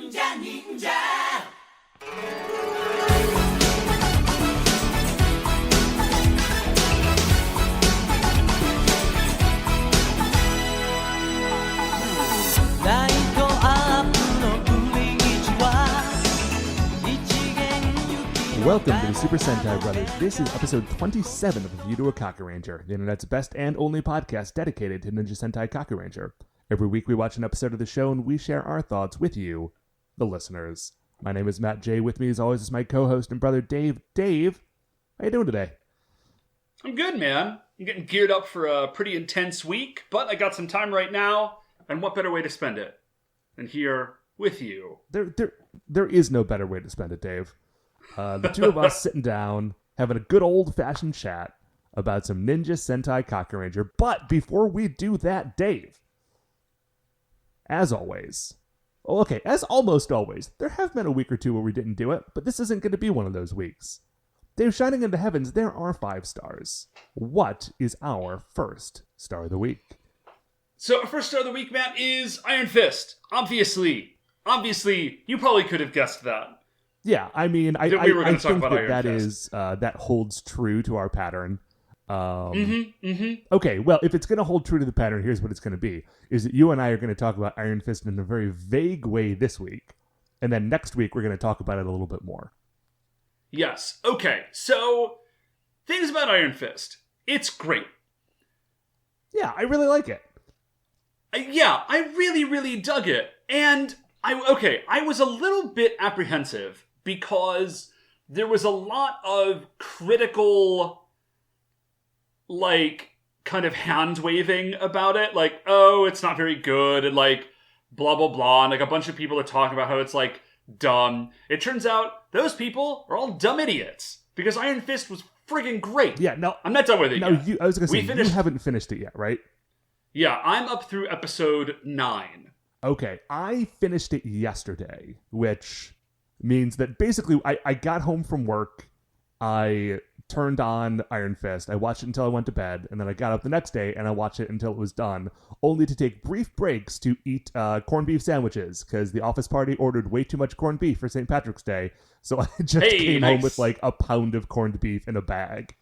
Welcome to the Super Sentai Brothers. This is episode 27 of Review to a Kakuranger, the internet's best and only podcast dedicated to Ninja Sentai Kakuranger. Every week we watch an episode of the show and we share our thoughts with you, the listeners. My name is Matt J. With me as always is my co-host and brother Dave. Dave, how you doing today? I'm good, man. I'm getting geared up for a pretty intense week, but I got some time right now, and what better way to spend it than here with you? There is no better way to spend it, Dave. The two of us sitting down, having a good old-fashioned chat about some Ninja Sentai Kakuranger. But before we do that, Dave, as always, as almost always, there have been a week or two where we didn't do it, but this isn't going to be one of those weeks. Dave, shining in the heavens, there are 5 stars. What is our first star of the week? So our first star of the week, Matt, is Iron Fist. Obviously, you probably could have guessed that. Yeah, I mean, I think that holds true to our pattern. Okay, well, if it's going to hold true to the pattern, here's what it's going to be. Is that you and I are going to talk about Iron Fist in a very vague way this week. And then next week, we're going to talk about it a little bit more. Yes. Okay, so things about Iron Fist. It's great. Yeah, I really like it. I really, really dug it. And I was a little bit apprehensive because there was a lot of critical, kind of hand-waving about it. Like, oh, it's not very good, and blah, blah, blah. And a bunch of people are talking about how it's, dumb. It turns out those people are all dumb idiots. Because Iron Fist was friggin' great. Yeah, no. I'm not done with it yet. I was going to say, you haven't finished it yet, right? Yeah, I'm up through episode 9. Okay, I finished it yesterday, which means that basically I got home from work, I turned on Iron Fist, I watched it until I went to bed, and then I got up the next day and I watched it until it was done, only to take brief breaks to eat corned beef sandwiches, because the office party ordered way too much corned beef for St. Patrick's Day, so I just came home with a pound of corned beef in a bag.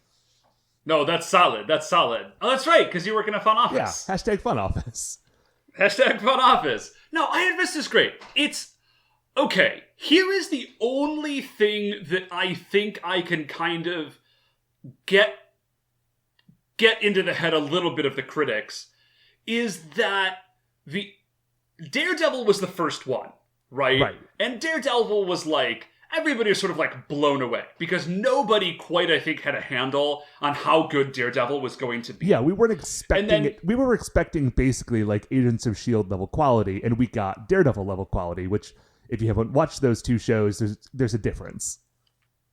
No, that's solid. Oh, that's right, because you work in a fun office. Yeah, hashtag fun office. Hashtag fun office. No, Iron Fist is great. It's... Okay, here is the only thing that I think I can kind of get into the head a little bit of the critics, is that the Daredevil was the first one, right? Right. And Daredevil was everybody was sort of blown away because nobody quite, I think, had a handle on how good Daredevil was going to be. Yeah, we weren't expecting it. We were expecting basically Agents of S.H.I.E.L.D. level quality, and we got Daredevil level quality, which, if you haven't watched those two shows, there's a difference.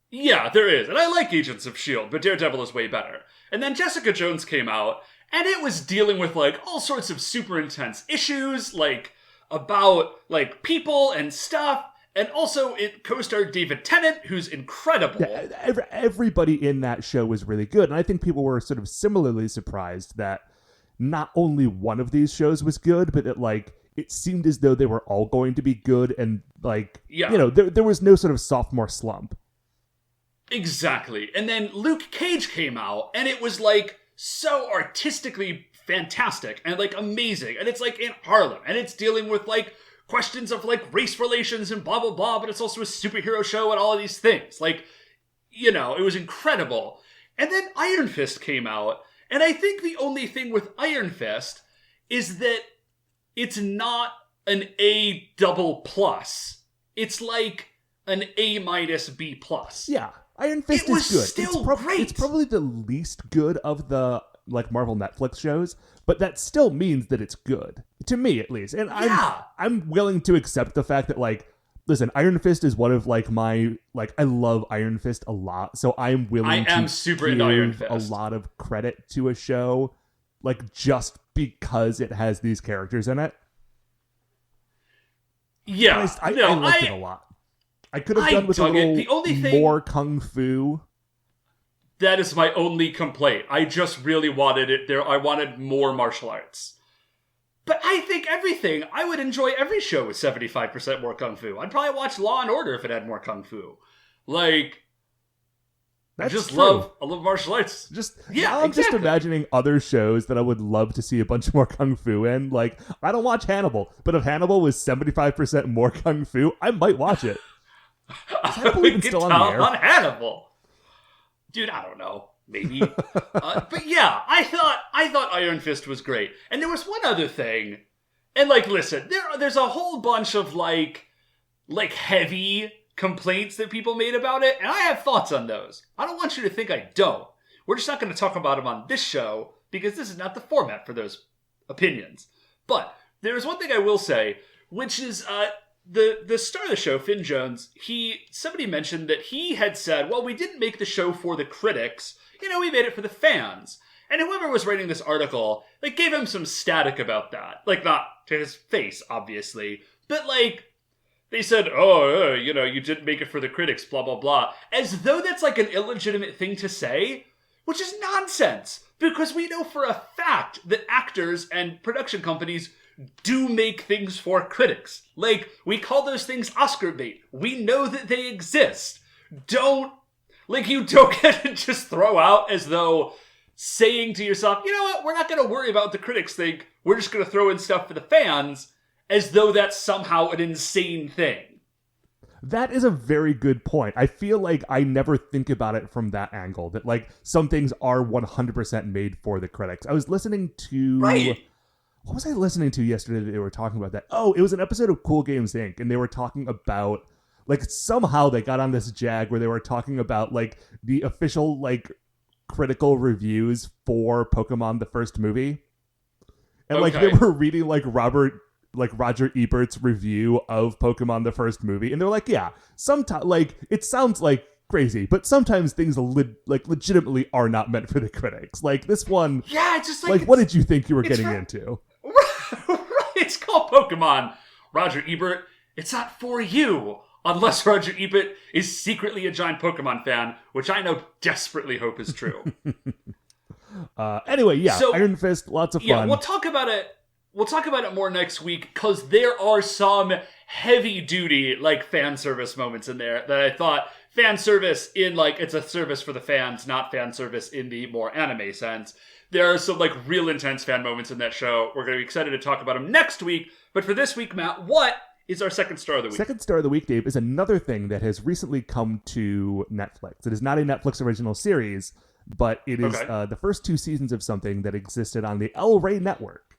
Yeah, there is. And I like Agents of S.H.I.E.L.D., but Daredevil is way better. And then Jessica Jones came out, and it was dealing with all sorts of super intense issues, about people and stuff. And also, it co-starred David Tennant, who's incredible. Yeah, everybody in that show was really good. And I think people were sort of similarly surprised that not only one of these shows was good, but that, it seemed as though they were all going to be good. And, there was no sort of sophomore slump. Exactly. And then Luke Cage came out, and it was, so artistically fantastic and, amazing. And it's, in Harlem. And it's dealing with, questions of race relations and blah blah blah, but it's also a superhero show and all of these things. It was incredible. And then Iron Fist came out, and I think the only thing with Iron Fist is that it's not an A++. It's an A-B+. Yeah, Iron Fist is good. Still great. It's probably the least good of the Marvel Netflix shows, but that still means that it's good, to me at least. And I'm willing to accept the fact that listen, Iron Fist is one of my I love Iron Fist a lot, so I'm willing to super into Iron Fist. A lot of credit to a show just because it has these characters in it. Yeah, I liked it a lot. I could have done with a little more kung fu. That is my only complaint. I just really wanted it there. I wanted more martial arts. But I think I would enjoy every show with 75% more kung fu. I'd probably watch Law and Order if it had more kung fu. Like, I love martial arts. I'm just imagining other shows that I would love to see a bunch more kung fu in. Like, I don't watch Hannibal, but if Hannibal was 75% more kung fu, I might watch it. Is Hannibal even still on the air? On Hannibal, dude, I don't know. Maybe, but yeah, I thought Iron Fist was great, and there was one other thing, and like, listen, there's a whole bunch of like heavy complaints that people made about it, and I have thoughts on those. I don't want you to think I don't. We're just not going to talk about them on this show because this is not the format for those opinions. But there is one thing I will say, which is the star of the show, Finn Jones. Somebody mentioned that he had said, "Well, we didn't make the show for the critics. We made it for the fans." And whoever was writing this article, like, gave him some static about that. Like, not to his face, obviously, but like, they said, you didn't make it for the critics, blah, blah, blah. As though that's like an illegitimate thing to say, which is nonsense. Because we know for a fact that actors and production companies do make things for critics. Like, we call those things Oscar bait. We know that they exist. You don't get to just throw out as though saying to yourself, you know what, we're not going to worry about what the critics think. We're just going to throw in stuff for the fans, as though that's somehow an insane thing. That is a very good point. I feel like I never think about it from that angle, that like some things are 100% made for the critics. I was listening to... Right. What was I listening to yesterday that they were talking about that? Oh, it was an episode of Cool Games Inc. And they were talking about, like, somehow they got on this jag where they were talking about, like, the official, like, critical reviews for Pokemon the first movie. And, like, they were reading, like, Roger Ebert's review of Pokemon the first movie. And they're like, yeah, sometimes, like, it sounds like crazy, but sometimes things legitimately are not meant for the critics. Like, this one... Yeah, it's just like... what did you think you were getting into? Right, it's called Pokemon. Roger Ebert, it's not for you. Unless Roger Ebert is secretly a giant Pokemon fan, which I know desperately hope is true. Anyway, yeah, so, Iron Fist, lots of fun. Yeah, we'll talk about it. We'll talk about it more next week, because there are some heavy-duty, like, fan service moments in there that I thought fan service in, like, it's a service for the fans, not fan service in the more anime sense. There are some, like, real intense fan moments in that show. We're going to be excited to talk about them next week. But for this week, Matt, what is our second star of the week? Second star of the week, Dave, is another thing that has recently come to Netflix. It is not a Netflix original series, but it is the first 2 seasons of something that existed on the El Rey network.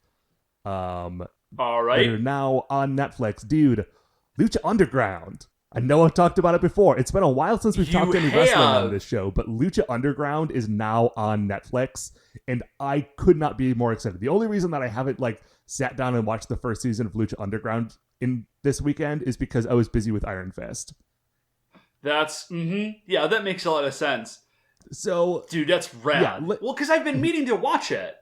All right. That are now on Netflix. Dude, Lucha Underground. I know I've talked about it before. It's been a while since we've talked any wrestling on this show, but Lucha Underground is now on Netflix, and I could not be more excited. The only reason that I haven't, like, sat down and watched the first season of Lucha Underground in this weekend is because I was busy with Iron Fist. That's, yeah, that makes a lot of sense. So... Dude, that's rad. Yeah, well, because I've been meaning to watch it.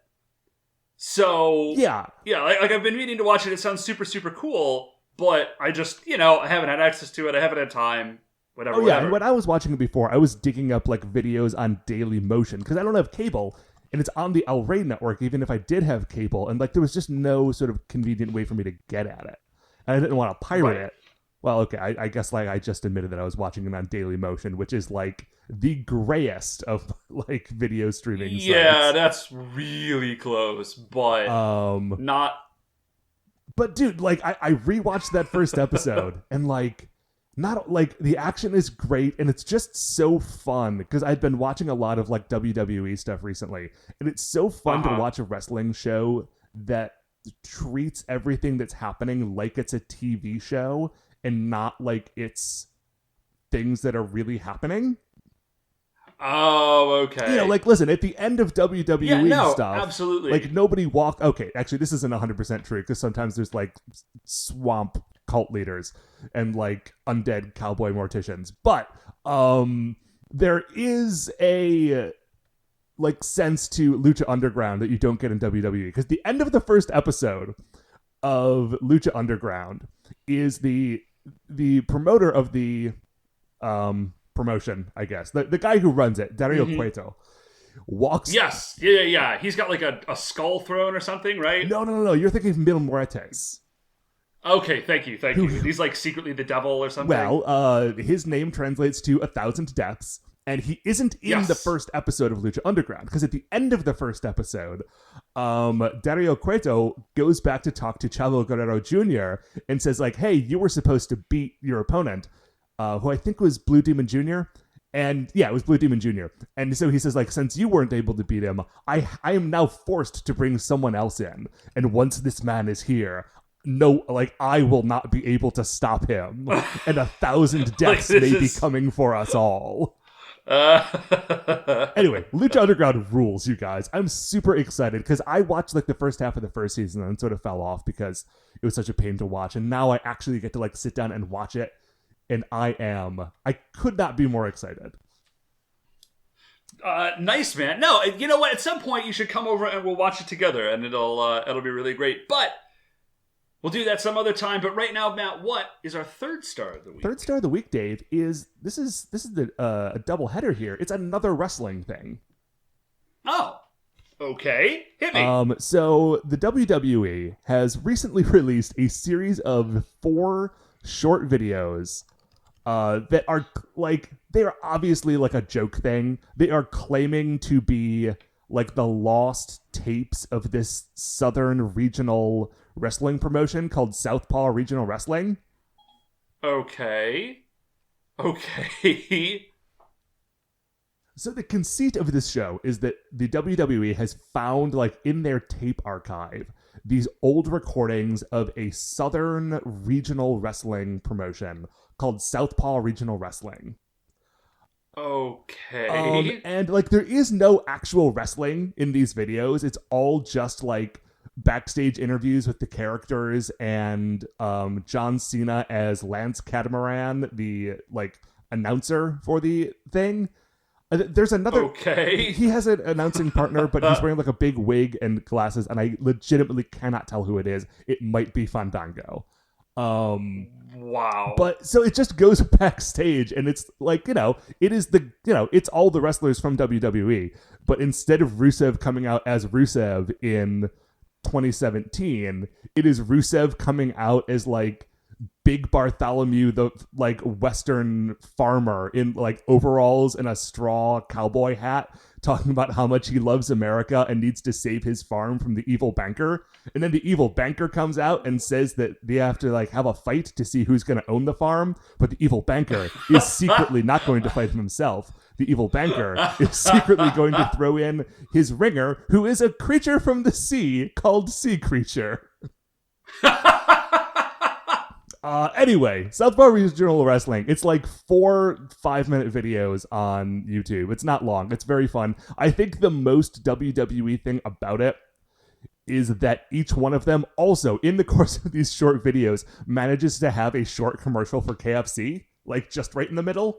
So... Yeah, like I've been meaning to watch it. It sounds super, super cool. But I just, I haven't had access to it. I haven't had time. Whatever. Yeah, and when I was watching it before, I was digging up, like, videos on Daily Motion, because I don't have cable, and it's on the El Rey network, even if I did have cable, and, like, there was just no sort of convenient way for me to get at it. And I didn't want to pirate it. Well, okay, I guess, like, I just admitted that I was watching it on Daily Motion, which is, like, the grayest of, like, video streaming sites. Yeah, that's really close, but not... But dude, like, I rewatched that first episode, and like, not like the action is great, and it's just so fun because I've been watching a lot of like WWE stuff recently, and it's so fun to watch a wrestling show that treats everything that's happening like it's a TV show and not like it's things that are really happening. Oh, okay. Like, listen, at the end of WWE stuff, absolutely. Like, nobody walked... Okay, actually, this isn't 100% true, because sometimes there's, like, swamp cult leaders and, like, undead cowboy morticians. But there is a, like, sense to Lucha Underground that you don't get in WWE, because the end of the first episode of Lucha Underground is the promoter of the... promotion, I guess. The guy who runs it, Dario Cueto, walks. Yes, yeah. He's got like a skull throne or something, right? No. You're thinking of Mil Muertes. Okay, thank you. He's like secretly the devil or something. Well, his name translates to 1,000 deaths, and he isn't in the first episode of Lucha Underground, because at the end of the first episode, Dario Cueto goes back to talk to Chavo Guerrero Jr. and says, like, hey, you were supposed to beat your opponent, who I think was Blue Demon Jr., and yeah, it was Blue Demon Jr. And so he says, like, since you weren't able to beat him, I am now forced to bring someone else in, and once this man is here, no, like, I will not be able to stop him, and 1,000 deaths may be coming for us all. Anyway, Lucha Underground rules, you guys. I'm super excited because I watched like the first half of the first season and sort of fell off because it was such a pain to watch, and now I actually get to like sit down and watch it, and I could not be more excited. Nice, man. No, you know what? At some point you should come over and we'll watch it together, and it'll be really great. But we'll do that some other time. But right now, Matt, what is our third star of the week? Third star of the week, Dave, is this is a double header here. It's another wrestling thing. Oh, okay. Hit me. So the WWE has recently released a series of 4 short videos that are like, they are obviously like a joke thing. They are claiming to be like the lost tapes of this southern regional wrestling promotion called Southpaw Regional Wrestling. Okay. So the conceit of this show is that the WWE has found, like, in their tape archive, these old recordings of a southern regional wrestling promotion called Southpaw Regional Wrestling. Okay. And, like, there is no actual wrestling in these videos. It's all just, like, backstage interviews with the characters and John Cena as Lance Catamaran, the, like, announcer for the thing. There's another... Okay. He has an announcing partner, but he's wearing, like, a big wig and glasses, and I legitimately cannot tell who it is. It might be Fandango. Wow. But so it just goes backstage, and it's like, it is it's all the wrestlers from WWE, but instead of Rusev coming out as Rusev in 2017, it is Rusev coming out as like Big Bartholomew, the like Western farmer in like overalls and a straw cowboy hat, talking about how much he loves America and needs to save his farm from the evil banker. And then the evil banker comes out and says that they have to like have a fight to see who's going to own the farm. But the evil banker is secretly not going to fight himself. The evil banker is secretly going to throw in his ringer, who is a creature from the sea called Sea Creature. Anyway, Southpaw Regional Wrestling. It's like 4 5-minute videos on YouTube. It's not long. It's very fun. I think the most WWE thing about it is that each one of them also, in the course of these short videos, manages to have a short commercial for KFC, like just right in the middle.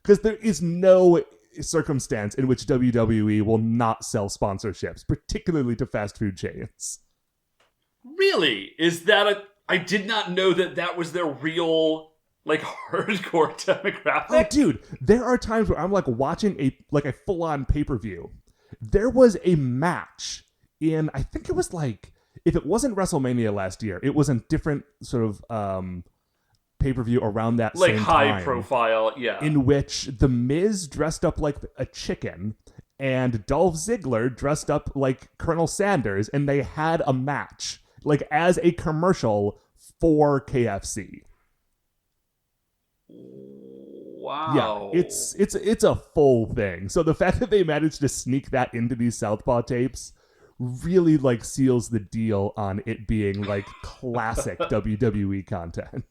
Because there is no circumstance in which WWE will not sell sponsorships, particularly to fast food chains. Really? Is that I did not know that was their real, like, hardcore demographic. Oh, dude, there are times where I'm, like, watching a full-on pay-per-view. There was a match in, I think it was, like, if it wasn't WrestleMania last year, it was a different sort of pay-per-view around that like same time. Like high-profile, yeah. In which The Miz dressed up like a chicken and Dolph Ziggler dressed up like Colonel Sanders, and they had a match, like, as a commercial for KFC. Wow. Yeah, it's a full thing. So the fact that they managed to sneak that into these Southpaw tapes really, like, seals the deal on it being, like, classic WWE content.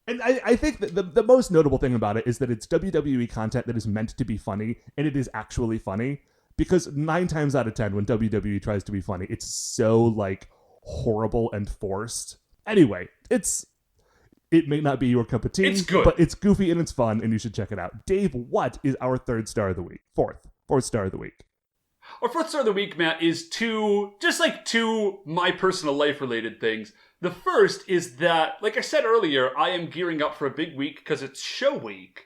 And I think that the most notable thing about it is that it's WWE content that is meant to be funny, and it is actually funny. Because 9 times out of 10, when WWE tries to be funny, it's so, like, horrible and forced. Anyway, it may not be your cup of tea, it's good, but it's goofy and it's fun, and you should check it out. Dave, what is our third star of the week? Fourth star of the week. Our fourth star of the week, Matt, is two my personal life related things. The first is that, like I said earlier, I am gearing up for a big week because it's show week.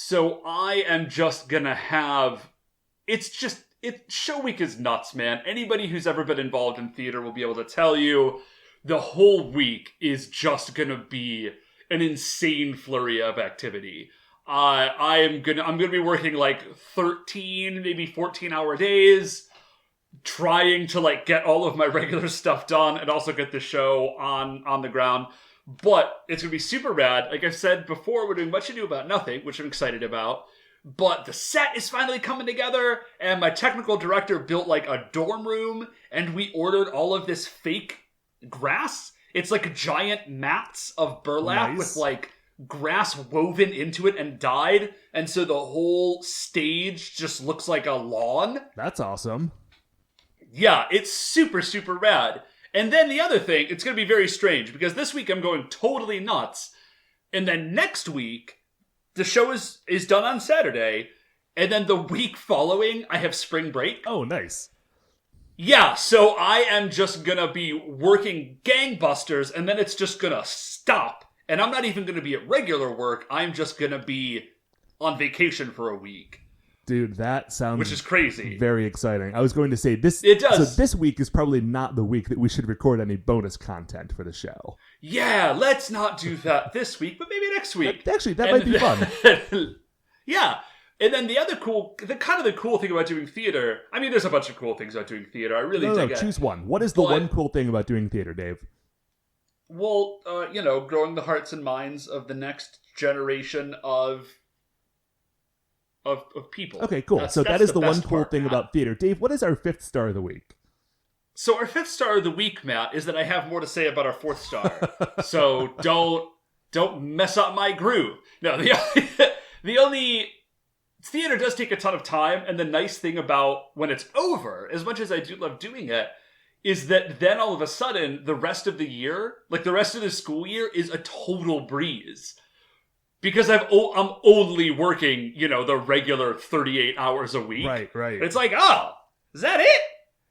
So I am just gonna have... Show week is nuts, man. Anybody who's ever been involved in theater will be able to tell you the whole week is just gonna be an insane flurry of activity. I'm gonna be working like 13, maybe 14-hour days, trying to like get all of my regular stuff done and also get the show on the ground. But it's gonna be super rad. Like I've said before, we're doing Much Ado About Nothing, which I'm excited about. But the set is finally coming together, and my technical director built like a dorm room, and we ordered all of this fake grass. It's like giant mats of burlap with like grass woven into it and dyed, and so the whole stage just looks like a lawn. That's awesome. Yeah, it's super, super rad. And then the other thing, it's going to be very strange, because this week I'm going totally nuts, and then next week, the show is done on Saturday, and then the week following, I have spring break. Oh, nice. Yeah, so I am just gonna be working gangbusters, and then it's just gonna stop. And I'm not even gonna be at regular work, I'm just gonna be on vacation for a week. Dude, that sounds... Which is crazy. Very exciting. I was going to say, this. It does. So this week is probably not the week that we should record any bonus content for the show. Yeah, let's not do that this week, but maybe next week. Actually, that might be fun. Yeah. And then the cool thing about doing theater, I mean, there's a bunch of cool things about doing theater. I really dig it. Choose one. What is the one cool thing about doing theater, Dave? Well, growing the hearts and minds of the next generation of people. Okay, cool. That is the one cool thing about theater. Dave, what is our 5th star of the week? So our 5th star of the week, Matt, is that I have more to say about our 4th star. So don't mess up my groove. No, the only theater does take a ton of time, and the nice thing about when it's over, as much as I do love doing it, is that then all of a sudden the rest of the year, like the rest of the school year, is a total breeze. Because I'm only working, the regular 38 hours a week. Right. It's like, oh, is that it?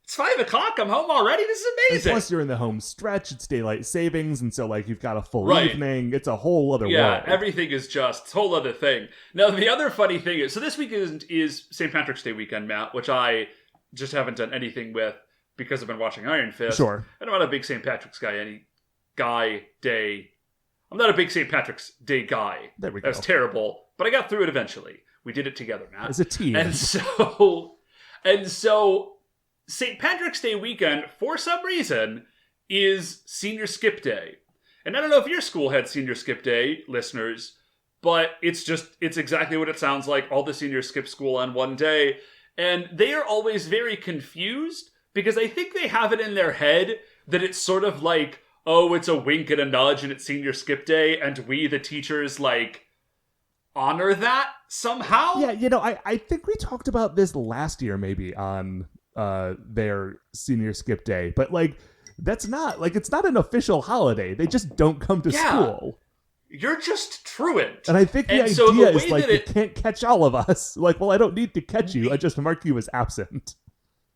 It's 5 o'clock. I'm home already. This is amazing. And plus, you're in the home stretch. It's daylight savings, and so you've got a full evening. It's a whole other world. Yeah, everything is just a whole other thing. Now, the other funny thing is, so this weekend is St. Patrick's Day weekend, Matt, which I just haven't done anything with because I've been watching Iron Fist. Sure. And I'm not a big St. Patrick's Day. I'm not a big St. Patrick's Day guy. There we go. That's terrible, but I got through it eventually. We did it together, Matt. As a team. And so St. Patrick's Day weekend, for some reason, is Senior Skip Day. And I don't know if your school had Senior Skip Day, listeners, but it's exactly what it sounds like. All the seniors skip school on one day. And they are always very confused because I think they have it in their head that it's sort of like, oh, it's a wink and a nudge and it's Senior Skip Day, and we, the teachers, honor that somehow? Yeah, I think we talked about this last year maybe on their Senior Skip Day, but that's not, it's not an official holiday. They just don't come to school. You're just truant. And I think the idea is, you can't catch all of us. Well, I don't need to catch you. I just mark you as absent.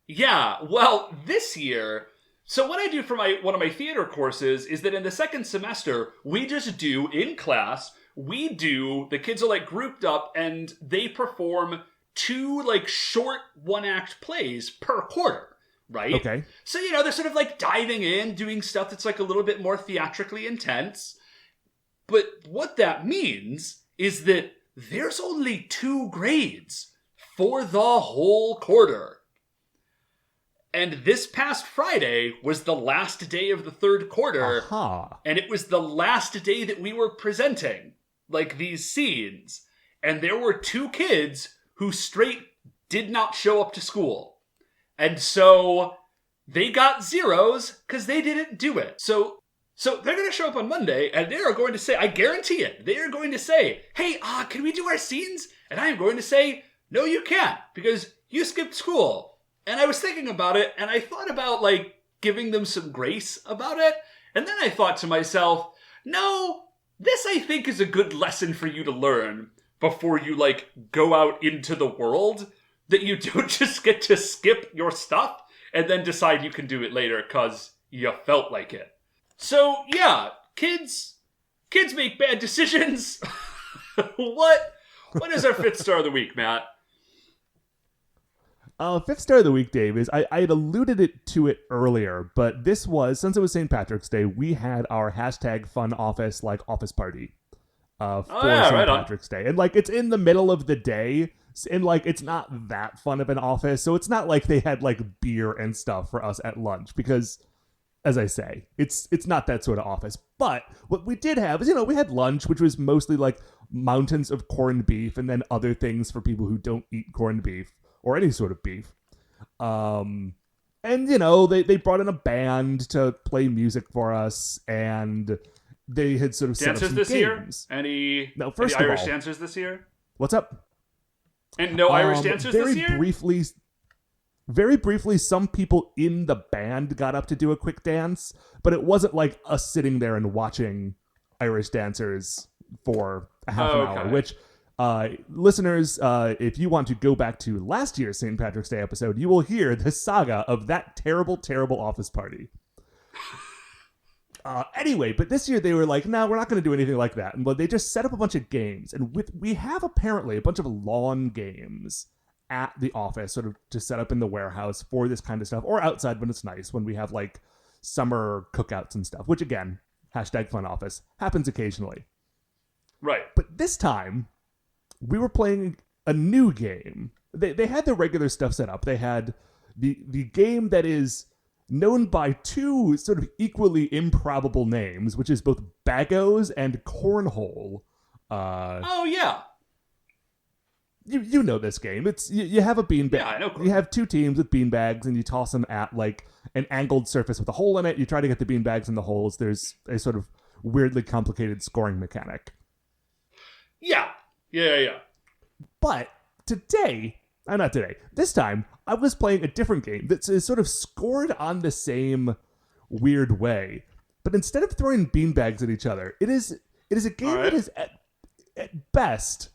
Yeah, well, this year... So what I do for one of my theater courses is that in the second semester, we just do, in class, the kids are grouped up and they perform 2 short 1-act plays per quarter, right? Okay. So, they're sort of diving in, doing stuff that's a little bit more theatrically intense. But what that means is that there's only 2 grades for the whole quarter. And this past Friday was the last day of the 3rd quarter. And it was the last day that we were presenting, these scenes. And there were 2 kids who straight did not show up to school. And so they got zeros because they didn't do it. So they're going to show up on Monday and they are going to say, I guarantee it, they are going to say, hey, can we do our scenes? And I am going to say, no, you can't because you skipped school. And I was thinking about it, and I thought about, giving them some grace about it. And then I thought to myself, no, this I think is a good lesson for you to learn before you, go out into the world. That you don't just get to skip your stuff and then decide you can do it later because you felt like it. So, yeah, kids make bad decisions. What is our 5th star of the week, Matt? 5th star of the week, Dave, is I had alluded to it earlier, but this was, since it was St. Patrick's Day, we had our hashtag fun office, like office party for St. Patrick's Day. And like, it's in the middle of the day, and like, it's not that fun of an office, so it's not like they had like beer and stuff for us at lunch, because as I say, it's not that sort of office. But what we did have is, we had lunch, which was mostly like mountains of corned beef and then other things for people who don't eat corned beef or any sort of beef. And, they brought in a band to play music for us, and they had sort of set up some this games. Year? No, any first Irish of all, dancers this year? What's up? And no Irish dancers this year? Very briefly, some people in the band got up to do a quick dance, but it wasn't like us sitting there and watching Irish dancers for a half an hour, which, listeners, if you want to go back to last year's St. Patrick's Day episode, you will hear the saga of that terrible, terrible office party. Anyway, but this year they were like, no, we're not going to do anything like that. And they just set up a bunch of games. And we have apparently a bunch of lawn games at the office, sort of to set up in the warehouse for this kind of stuff, or outside when it's nice, when we have like summer cookouts and stuff, which again, hashtag fun office, happens occasionally. Right. But this time, we were playing a new game. They had the regular stuff set up. They had the game that is known by two sort of equally improbable names, which is both Bagos and Cornhole. Oh, yeah. You know this game. It's you have a beanbag. Yeah, I know. You have two teams with beanbags, and you toss them at like an angled surface with a hole in it. You try to get the beanbags in the holes. There's a sort of weirdly complicated scoring mechanic. Yeah. But this time, I was playing a different game that is sort of scored on the same weird way. But instead of throwing beanbags at each other, it is a game that is at best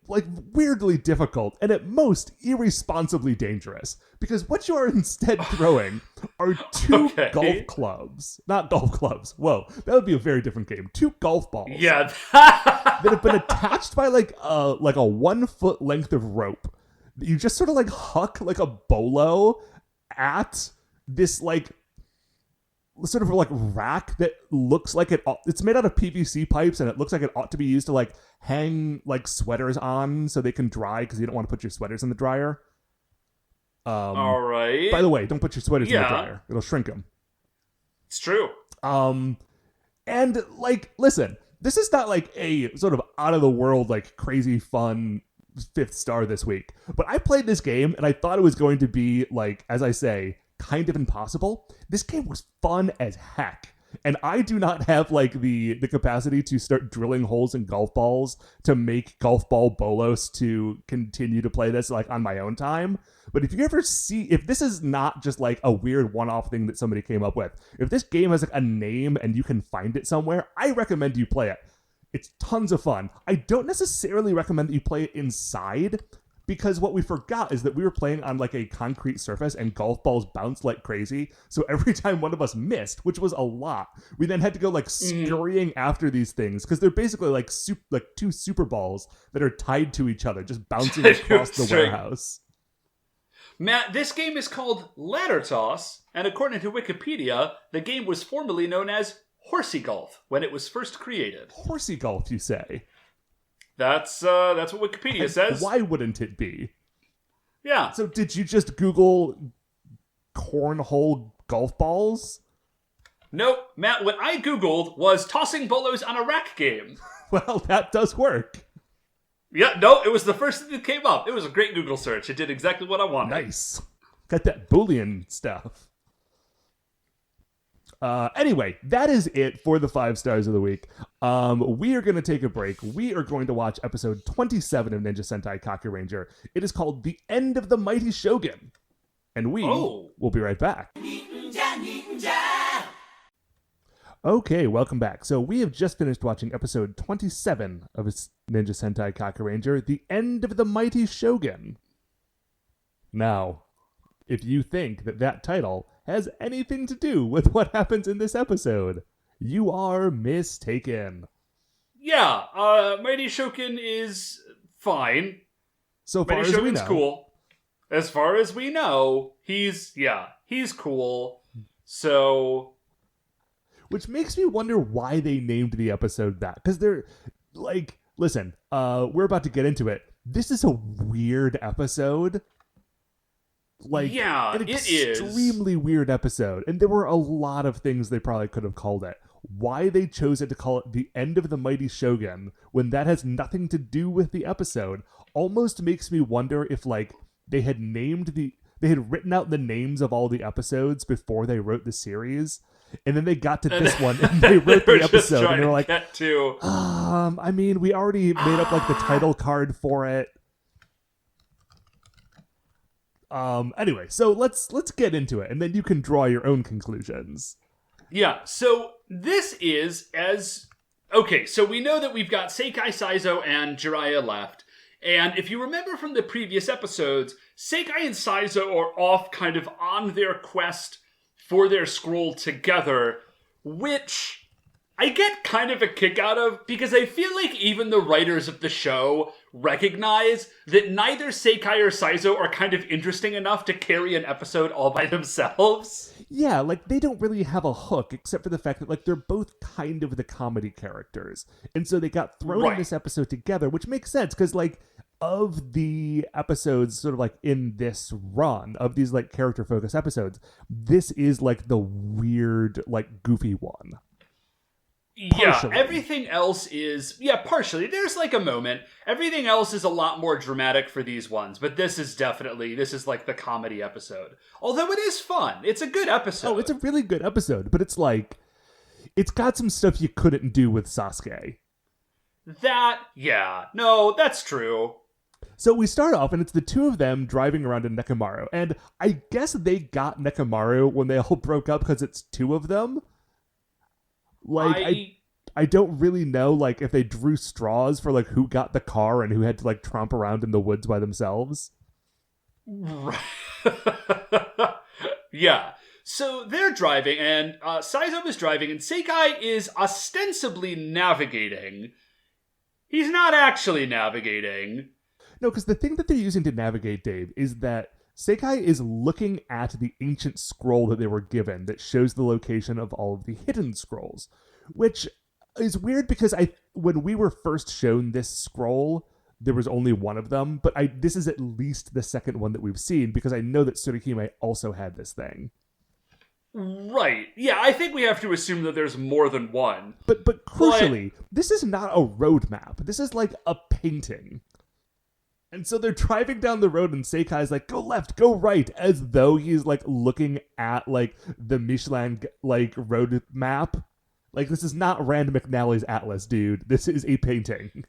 weirdly difficult, and at most irresponsibly dangerous, because what you are instead throwing are two golf clubs. Not golf clubs. Whoa, that would be a very different game. Two golf balls. Yeah. that have been attached by like a 1 foot length of rope. You just sort of like huck like a bolo at this like sort of like rack that looks like it's made out of PVC pipes, and it looks like it ought to be used to like hang like sweaters on so they can dry, because you don't want to put your sweaters in the dryer. All right. By the way, don't put your sweaters in the dryer. It'll shrink them. It's true. And like, listen, this is not like a sort of out of the world, like crazy fun 5th star this week, but I played this game and I thought it was going to be like, as I say, kind of impossible. This game was fun as heck. And I do not have like the capacity to start drilling holes in golf balls to make golf ball bolos to continue to play this like on my own time. But if you ever see, if this is not just like a weird one-off thing that somebody came up with, if this game has like a name and you can find it somewhere, I recommend you play it. It's tons of fun. I don't necessarily recommend that you play it inside, because what we forgot is that we were playing on like a concrete surface and golf balls bounced like crazy. So every time one of us missed, which was a lot, we then had to go like scurrying after these things, because they're basically like two super balls that are tied to each other, just bouncing across the warehouse. Matt, this game is called Ladder Toss, and according to Wikipedia, the game was formerly known as Horsey Golf when it was first created. Horsey Golf, you say? That's what Wikipedia says. Why wouldn't it be? Yeah. So did you just Google cornhole golf balls? Nope. Matt, what I Googled was tossing bolos on a rack game. Well, that does work. Yeah, no, it was the first thing that came up. It was a great Google search. It did exactly what I wanted. Nice. Got that Boolean stuff. Anyway, that is it for the 5 stars of the week. We are going to take a break. We are going to watch episode 27 of Ninja Sentai Kakuranger. It is called The End of the Mighty Shogun. And we will be right back. Okay, welcome back. So we have just finished watching episode 27 of Ninja Sentai Kakuranger, The End of the Mighty Shogun. Now, if you think that title has anything to do with what happens in this episode, you are mistaken. Mighty Shogun is fine. So far Mighty as we Shogun's know. cool. As far as we know, he's cool. So... Which makes me wonder why they named the episode that. Because they're, like, listen, we're about to get into it. This is a weird episode. Like, an it is. extremely weird episode. And there were a lot of things they probably could have called it. Why they chose it to call it The End of the Mighty Shogun, when that has nothing to do with the episode, almost makes me wonder if, like, they had written out the names of all the episodes before they wrote the series, and then they got to this one and they wrote the episode and they were like, I mean, we already made up like the title card for it. Anyway, so let's get into it, and then you can draw your own conclusions. Yeah, so this is okay, so we know that we've got Seikai, Saizo, and Jiraiya left. And if you remember from the previous episodes, Seikai and Saizo are off kind of on their quest for their scroll together, which I get kind of a kick out of, because I feel like even the writers of the show recognize that neither Seikai or Saizo are kind of interesting enough to carry an episode all by themselves. Yeah, like, they don't really have a hook, except for the fact that, like, they're both kind of the comedy characters. And so they got thrown in this episode together, which makes sense, because, like, of the episodes sort of, like, in this run, of these, like, character-focused episodes, this is, like, the weird, like, goofy one. Partially. Yeah, everything else is... Yeah, partially. There's, like, a moment. Everything else is a lot more dramatic for these ones, but this is like, the comedy episode. Although it is fun. It's a good episode. Oh, it's a really good episode, but it's, like... It's got some stuff you couldn't do with Sasuke. No, that's true. So we start off, and it's the two of them driving around in Nekomaru, and I guess they got Nekomaru when they all broke up because it's two of them. Like, I don't really know, like, if they drew straws for, like, who got the car and who had to, like, tromp around in the woods by themselves. Yeah. So they're driving, and Saizo is driving, and Seikai is ostensibly navigating. He's not actually navigating. No, because the thing that they're using to navigate, Dave, is that Seikai is looking at the ancient scroll that they were given that shows the location of all of the hidden scrolls, which is weird because when we were first shown this scroll, there was only one of them, but this is at least the second one that we've seen, because I know that Tsurikime also had this thing. Right. Yeah, I think we have to assume that there's more than one. But crucially, this is not a roadmap. This is like a painting. And so they're driving down the road, and Seikai's like, go left, go right, as though he's, like, looking at, like, the Michelin, like, road map. Like, this is not Rand McNally's atlas, dude. This is a painting.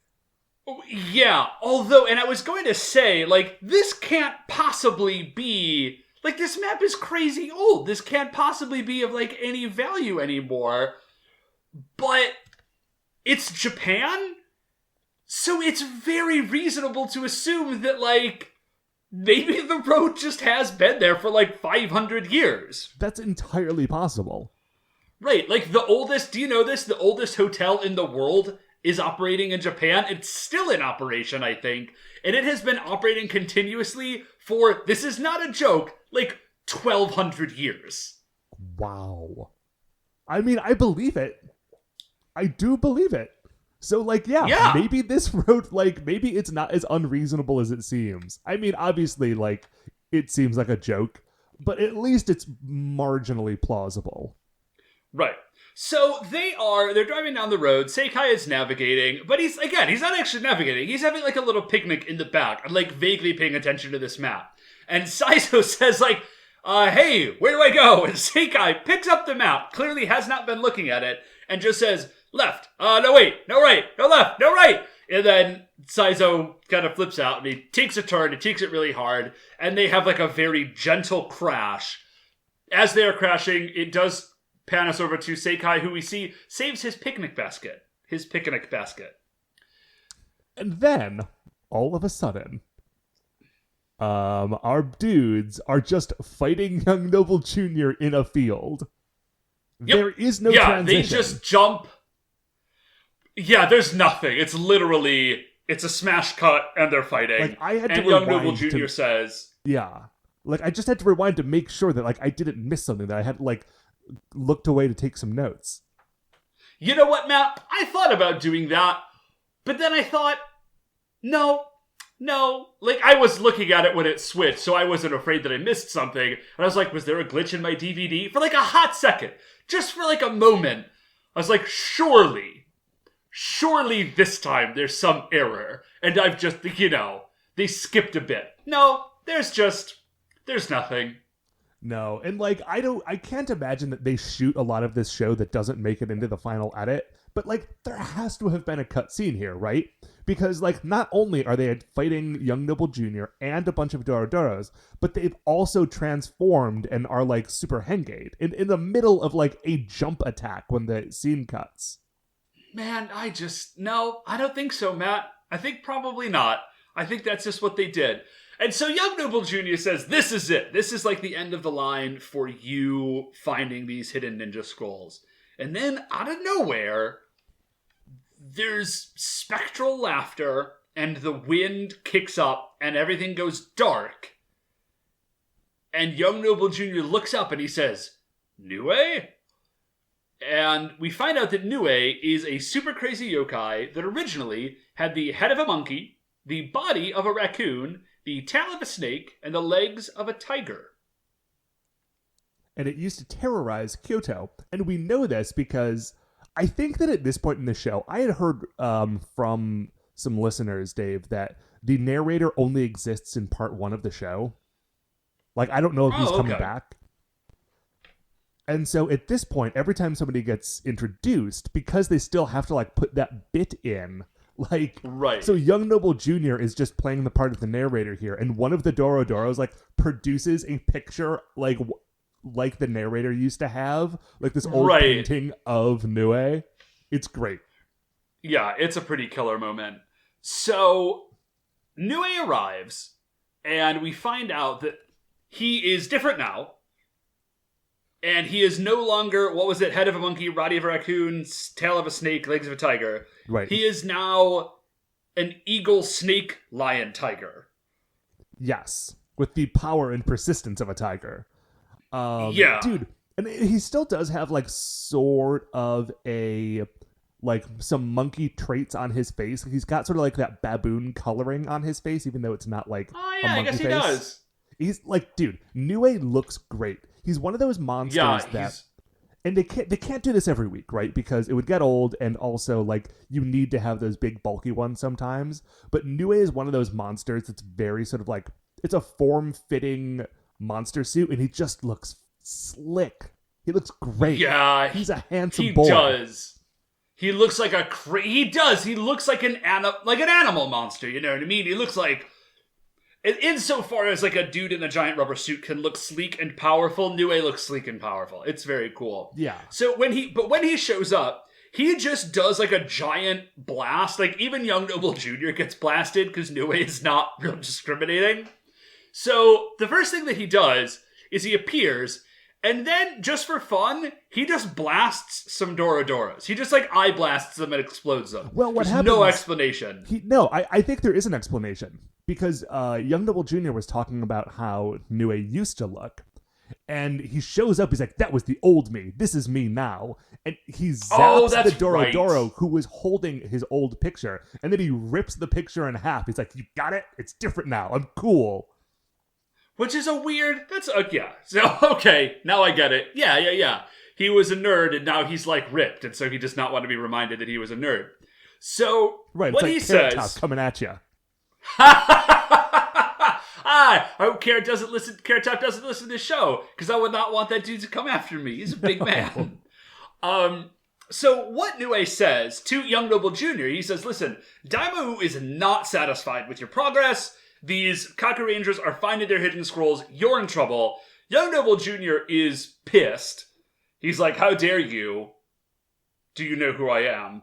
Yeah, although, and I was going to say, like, this can't possibly be... Like, this map is crazy old. This can't possibly be of, like, any value anymore. But it's Japan? So it's very reasonable to assume that, like, maybe the road just has been there for, like, 500 years. That's entirely possible. Right, like, the oldest, do you know this? The oldest hotel in the world is operating in Japan. It's still in operation, I think. And it has been operating continuously for, this is not a joke, like, 1,200 years. Wow. I mean, I believe it. I do believe it. So, like, yeah, maybe this road, like, maybe it's not as unreasonable as it seems. I mean, obviously, like, it seems like a joke, but at least it's marginally plausible. Right. So they're driving down the road. Seikai is navigating, but he's not actually navigating. He's having, like, a little picnic in the back and, like, vaguely paying attention to this map. And Saizo says, like, hey, where do I go? And Seikai picks up the map, clearly has not been looking at it, and just says, left. No, wait. No right. No left. No right. And then Saizo kind of flips out and he takes a turn. He takes it really hard. And they have, like, a very gentle crash. As they are crashing, it does pan us over to Seikai, who we see saves his picnic basket. And then, all of a sudden, our dudes are just fighting Young Noble Jr. in a field. Yep. There is no transition. They just jump. Yeah, there's nothing. It's literally, it's a smash cut and they're fighting. Like, I had to and Young rewind Noble Jr. to- says... Yeah. Like, I just had to rewind to make sure that, like, I didn't miss something, that I had, like, looked away to take some notes. You know what, Matt? I thought about doing that, but then I thought, no. Like, I was looking at it when it switched, so I wasn't afraid that I missed something. And I was like, was there a glitch in my DVD? For like a hot second. Just for like a moment. I was like, surely this time there's some error. And I've just, they skipped a bit. No, there's nothing. No, and like I can't imagine that they shoot a lot of this show that doesn't make it into the final edit, but like there has to have been a cut scene here, right? Because like not only are they fighting Young Noble Jr. and a bunch of Dorodoros, but they've also transformed and are like super Hengate in the middle of like a jump attack when the scene cuts. Man, I don't think so, Matt. I think probably not. I think that's just what they did. And so Young Noble Jr. says, this is it. This is like the end of the line for you finding these hidden ninja scrolls. And then out of nowhere, there's spectral laughter and the wind kicks up and everything goes dark. And Young Noble Jr. looks up and he says, Nue? And we find out that Nue is a super crazy yokai that originally had the head of a monkey, the body of a raccoon, the tail of a snake, and the legs of a tiger. And it used to terrorize Kyoto. And we know this because I think that at this point in the show, I had heard from some listeners, Dave, that the narrator only exists in part 1 of the show. Like, I don't know if he's coming back. And so at this point, every time somebody gets introduced, because they still have to like put that bit in, like, right. So Young Noble Jr. is just playing the part of the narrator here, and one of the Dorodoros like produces a picture like the narrator used to have, like this old painting of Nue. It's great. Yeah, it's a pretty killer moment. So Nue arrives, and we find out that he is different now. And he is no longer, what was it, head of a monkey, body of a raccoon, tail of a snake, legs of a tiger. Right. He is now an eagle, snake, lion, tiger. Yes. With the power and persistence of a tiger. Yeah. Dude, and he still does have, like, sort of some monkey traits on his face. He's got sort of, like, that baboon coloring on his face, even though it's not, like, oh, yeah, a monkey I guess he face. does. He's, like, dude, Nue looks great. He's one of those monsters that... And they can't do this every week, right? Because it would get old, and also, like, you need to have those big, bulky ones sometimes. But Nue is one of those monsters that's very sort of, like... It's a form-fitting monster suit, and he just looks slick. He looks great. Yeah. He's a handsome boy. He does. He looks like he does. He looks like an animal monster, you know what I mean? He looks like... Insofar as like a dude in a giant rubber suit can look sleek and powerful, Nue looks sleek and powerful. It's very cool. Yeah. So when he shows up, he just does like a giant blast. Like even Young Noble Jr. gets blasted because Nue is not real discriminating. So the first thing that he does is he appears, and then just for fun, he just blasts some Dorodoros. He just like eye blasts them and explodes them. Well, what There's happens? no explanation. I think there is an explanation. Because Young Noble Jr. was talking about how Nue used to look. And he shows up, he's like, that was the old me. This is me now. And he zaps the Dorodoro who was holding his old picture. And then he rips the picture in half. He's like, you got it? It's different now. I'm cool. Which is a weird... yeah. So, okay, now I get it. Yeah. He was a nerd, and now he's, like, ripped. And so he does not want to be reminded that he was a nerd. So, right, what it's like Carrot Top coming at you. I hope Carrot Top doesn't listen to the show, because I would not want that dude to come after me. He's a big man. So what Nue says to Young Noble Jr., he says, listen, Daimao is not satisfied with your progress. These Kakurangers are finding their hidden scrolls. You're in trouble. Young Noble Jr. is pissed. He's like, how dare you? Do you know who I am?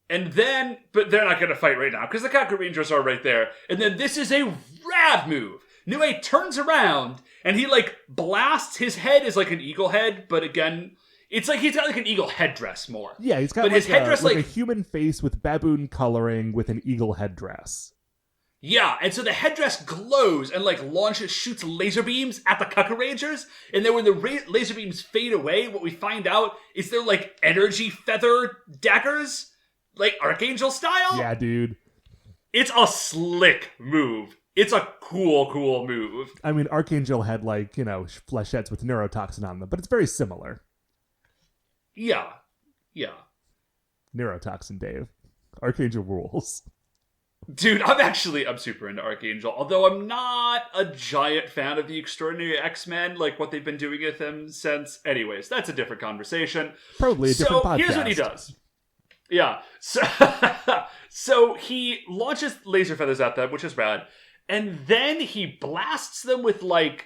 And then, but they're not going to fight right now, because the Kakurangers are right there. And then this is a rad move. Nue turns around, and he, like, blasts. His head is like an eagle head, but again, It's like he's got like an eagle headdress more. Yeah, he's got but like, his headdress, like a human face with baboon coloring with an eagle headdress. Yeah, and so the headdress glows and like shoots laser beams at the Kakurangers, and then when the laser beams fade away, what we find out is they're like energy feather daggers, like Archangel style. Yeah, dude. It's a slick move. It's a cool move. I mean, Archangel had like, flechettes with neurotoxin on them, but it's very similar. Yeah. Neurotoxin, Dave. Archangel rules. Dude, I'm super into Archangel, although I'm not a giant fan of the Extraordinary X-Men, like what they've been doing with him since. Anyways, that's a different conversation. Probably a different podcast. So here's what he does. Yeah. So he launches laser feathers at them, which is rad. And then he blasts them with like...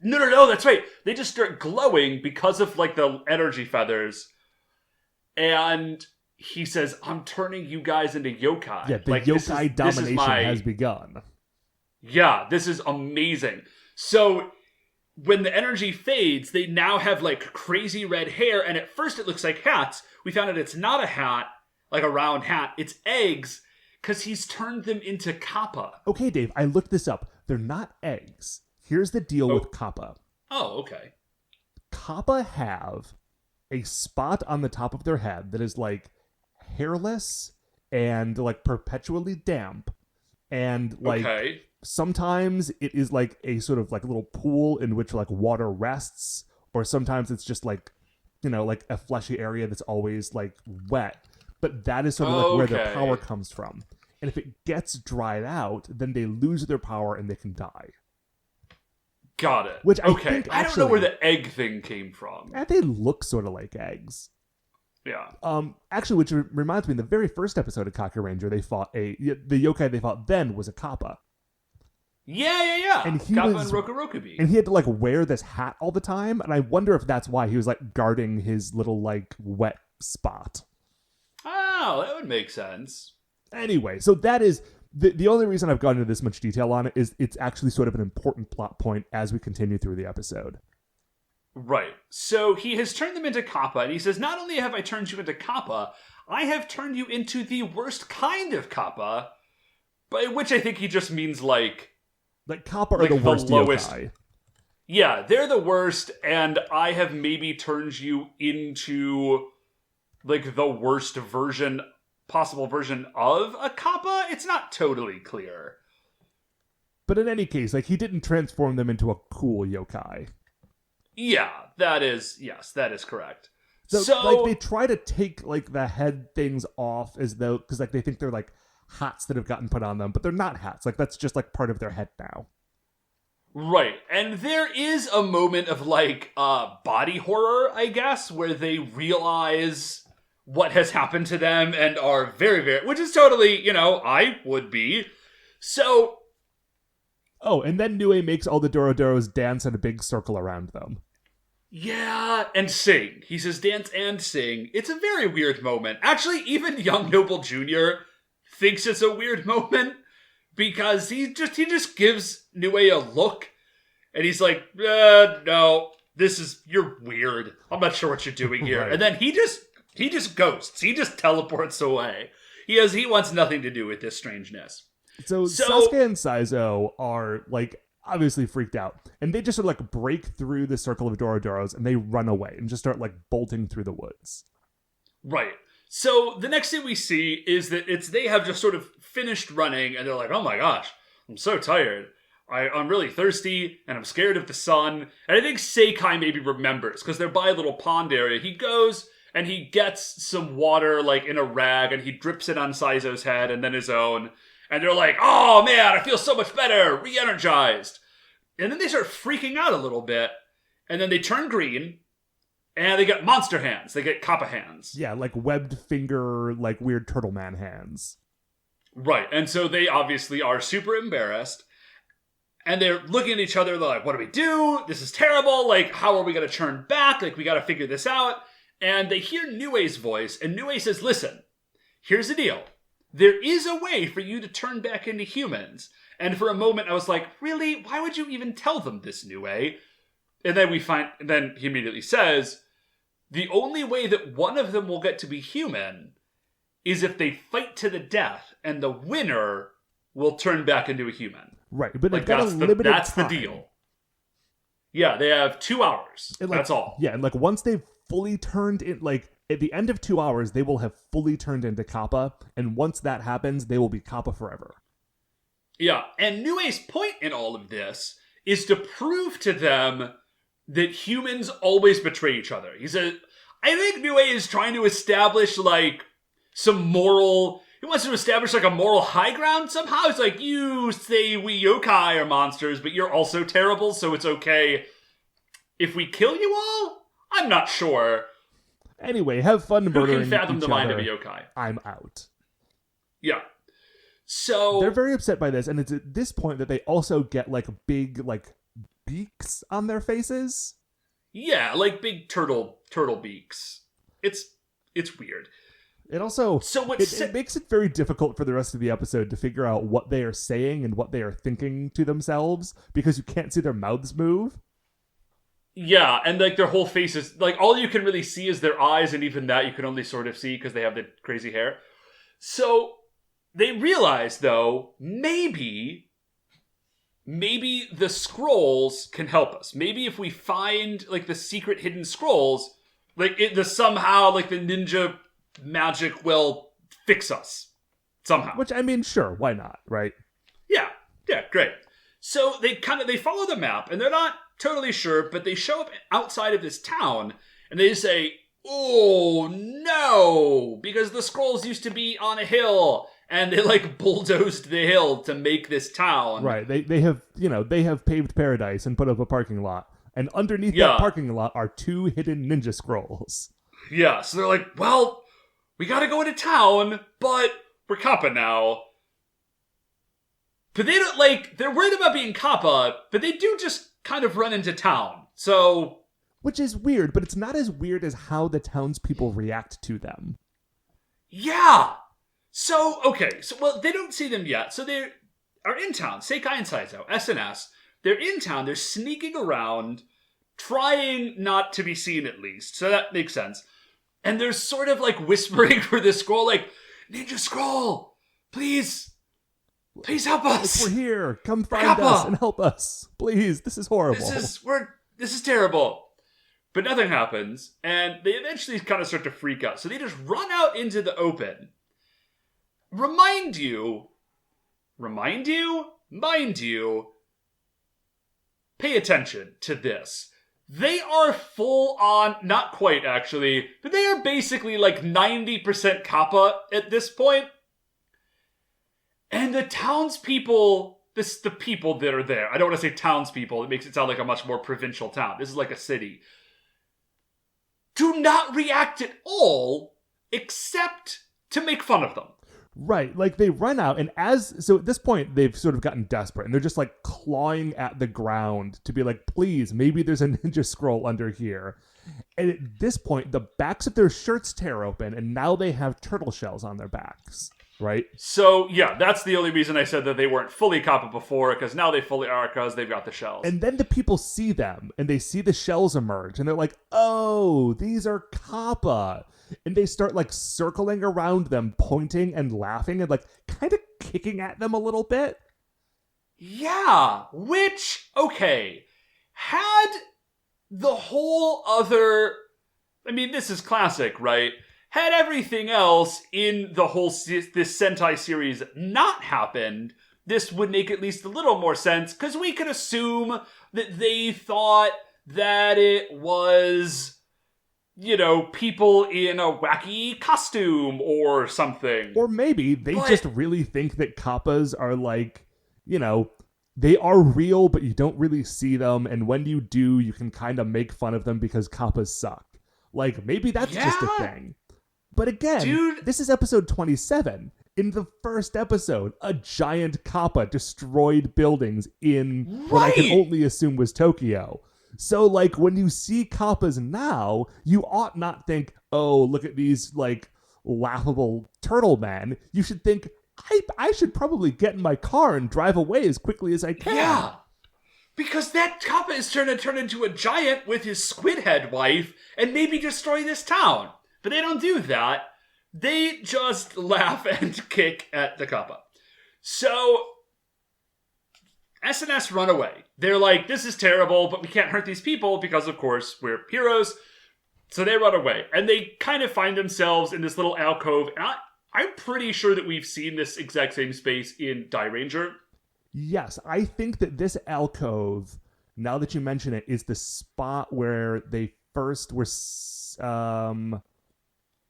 No, that's right. They just start glowing because of like the energy feathers. And... he says, I'm turning you guys into yokai. Yeah, the yokai domination has begun. Yeah, this is amazing. So, when the energy fades, they now have, like, crazy red hair, and at first it looks like hats. We found out it's not a hat, like a round hat. It's eggs, because he's turned them into kappa. Okay, Dave, I looked this up. They're not eggs. Here's the deal with kappa. Oh, okay. Kappa have a spot on the top of their head that is, like, hairless and like perpetually damp, and like sometimes it is like a sort of like little pool in which like water rests, or sometimes it's just like like a fleshy area that's always like wet, but that is sort of like where their power comes from. And if it gets dried out, then they lose their power and they can die. Got it. Which I think I don't know where the egg thing came from. And they look sort of like eggs. Yeah. Actually, which reminds me, in the very first episode of Kakuranger, they fought the yokai they fought then was a kappa. Yeah. And he Kappa was, and Rokurokubi. And he had to like wear this hat all the time, and I wonder if that's why he was like guarding his little like wet spot. Oh, that would make sense. Anyway, so that is the only reason I've gone into this much detail on it is it's actually sort of an important plot point as we continue through the episode. Right. So he has turned them into kappa, and he says, not only have I turned you into kappa, I have turned you into the worst kind of kappa, by which I think he just means like kappa are the worst lowest. Yokai. Yeah, they're the worst, and I have maybe turned you into like the worst possible version of a kappa. It's not totally clear. But in any case, like he didn't transform them into a cool yokai. Yeah, that is correct. So like they try to take like the head things off as though, because like they think they're like hats that have gotten put on them, but they're not hats. Like that's just like part of their head now. Right. And there is a moment of like body horror, I guess, where they realize what has happened to them and are very, very, which is totally, I would be. So. Oh, and then Nue makes all the Dorodoros dance in a big circle around them. Yeah, and sing. He says dance and sing. It's a very weird moment. Actually, even Young Noble Jr. thinks it's a weird moment because he just gives Nue a look and he's like, no, you're weird. I'm not sure what you're doing here. Right. And then he just ghosts. He just teleports away. He wants nothing to do with this strangeness. So Sasuke and Saizo are like obviously freaked out, and they just sort of like break through the circle of Dorodoros and they run away and just start like bolting through the woods. Right. So the next thing we see is that they have just sort of finished running and they're like, oh my gosh, I'm so tired. I'm really thirsty and I'm scared of the sun. And I think Seikai maybe remembers because they're by a little pond area. He goes and he gets some water like in a rag and he drips it on Saizo's head and then his own. And they're like, oh man, I feel so much better, re-energized. And then they start freaking out a little bit. And then they turn green. And they get monster hands. They get kappa hands. Yeah, like webbed finger, like weird turtle man hands. Right. And so they obviously are super embarrassed. And they're looking at each other. They're like, what do we do? This is terrible. Like, how are we going to turn back? Like, we got to figure this out. And they hear Nue's voice. And Nue says, listen, here's the deal. There is a way for you to turn back into humans. And for a moment, I was like, really? Why would you even tell them this, Nue? And then then he immediately says, the only way that one of them will get to be human is if they fight to the death, and the winner will turn back into a human. Right, but like, they've got a limited time. That's the deal. Yeah, they have 2 hours. And that's all. Yeah, and like once they've fully turned in, like at the end of 2 hours, they will have fully turned into Kappa, and once that happens, they will be Kappa forever. Yeah, and Nue's point in all of this is to prove to them that humans always betray each other. He said, I think Nue is trying to establish like some moral... He wants to establish like a moral high ground somehow. It's like, you say we yokai are monsters, but you're also terrible, so it's okay if we kill you all? I'm not sure. Anyway, have fun murdering Who can fathom each the mind other. of a yokai? I'm out. Yeah. So... They're very upset by this, and it's at this point that they also get like big like beaks on their faces. Yeah, like big turtle beaks. It's weird. It also it makes it very difficult for the rest of the episode to figure out what they are saying and what they are thinking to themselves because you can't see their mouths move. Yeah, and like their whole faces, like all you can really see is their eyes, and even that you can only sort of see because they have the crazy hair. So they realize, though, maybe the scrolls can help us. Maybe if we find like the secret hidden scrolls, like somehow like the ninja magic will fix us somehow. Which, I mean, sure, why not, right? Yeah, great. So they follow the map, and they're not totally sure, but they show up outside of this town, and they say, oh no, because the scrolls used to be on a hill, and they like bulldozed the hill to make this town. Right, they have paved paradise and put up a parking lot, and underneath that parking lot are 2 hidden ninja scrolls. Yeah, so they're like, well, we gotta go into town, but we're Kappa now. But they don't, like, they're worried about being Kappa, but they do just kind of run into town. So... Which is weird, but it's not as weird as how the townspeople react to them. Yeah! So, okay, well, they don't see them yet, so they are in town. Seikai and Saito, SNS. They're in town, they're sneaking around, trying not to be seen at least, so that makes sense. And they're sort of like whispering for this scroll, like, Ninja Scroll, please help us. We're here. Come find us and help us. Please, this is horrible. This is terrible. But nothing happens, and they eventually kind of start to freak out. So they just run out into the open. Mind you, pay attention to this. They are full on, not quite actually, but they are basically like 90% Kappa at this point. And the townspeople, the people that are there, I don't want to say townspeople, it makes it sound like a much more provincial town. This is like a city. Do not react at all, except to make fun of them. Right, like they run out, and so at this point, they've sort of gotten desperate, and they're just like clawing at the ground to be like, please, maybe there's a ninja scroll under here. And at this point, the backs of their shirts tear open, and now they have turtle shells on their backs, right? So, yeah, that's the only reason I said that they weren't fully Kappa before, because now they fully are, because they've got the shells. And then the people see them, and they see the shells emerge, and they're like, oh, these are Kappa. And they start like circling around them, pointing and laughing and like kind of kicking at them a little bit. Yeah, which, okay, had the whole other, I mean, this is classic, right? Had everything else in the whole this Sentai series not happened, this would make at least a little more sense, because we could assume that they thought that it was, you know, people in a wacky costume or something. Or maybe they just really think that Kappas are like, you know, they are real, but you don't really see them. And when you do, you can kind of make fun of them because Kappas suck. Like, maybe that's just a thing. But again, this is episode 27. In the first episode, a giant Kappa destroyed buildings in what I can only assume was Tokyo. So, like, when you see Kappas now, you ought not think, oh, look at these, like, laughable turtle men. You should think, I should probably get in my car and drive away as quickly as I can. Yeah. Because that Kappa is trying to turn into a giant with his squid head wife and maybe destroy this town. But they don't do that. They just laugh and kick at the Kappa. So S&S run away. They're like, this is terrible, but we can't hurt these people because, of course, we're heroes. So they run away. And they kind of find themselves in this little alcove. And I'm pretty sure that we've seen this exact same space in Die Ranger. Yes, I think that this alcove, now that you mention it, is the spot where they first were...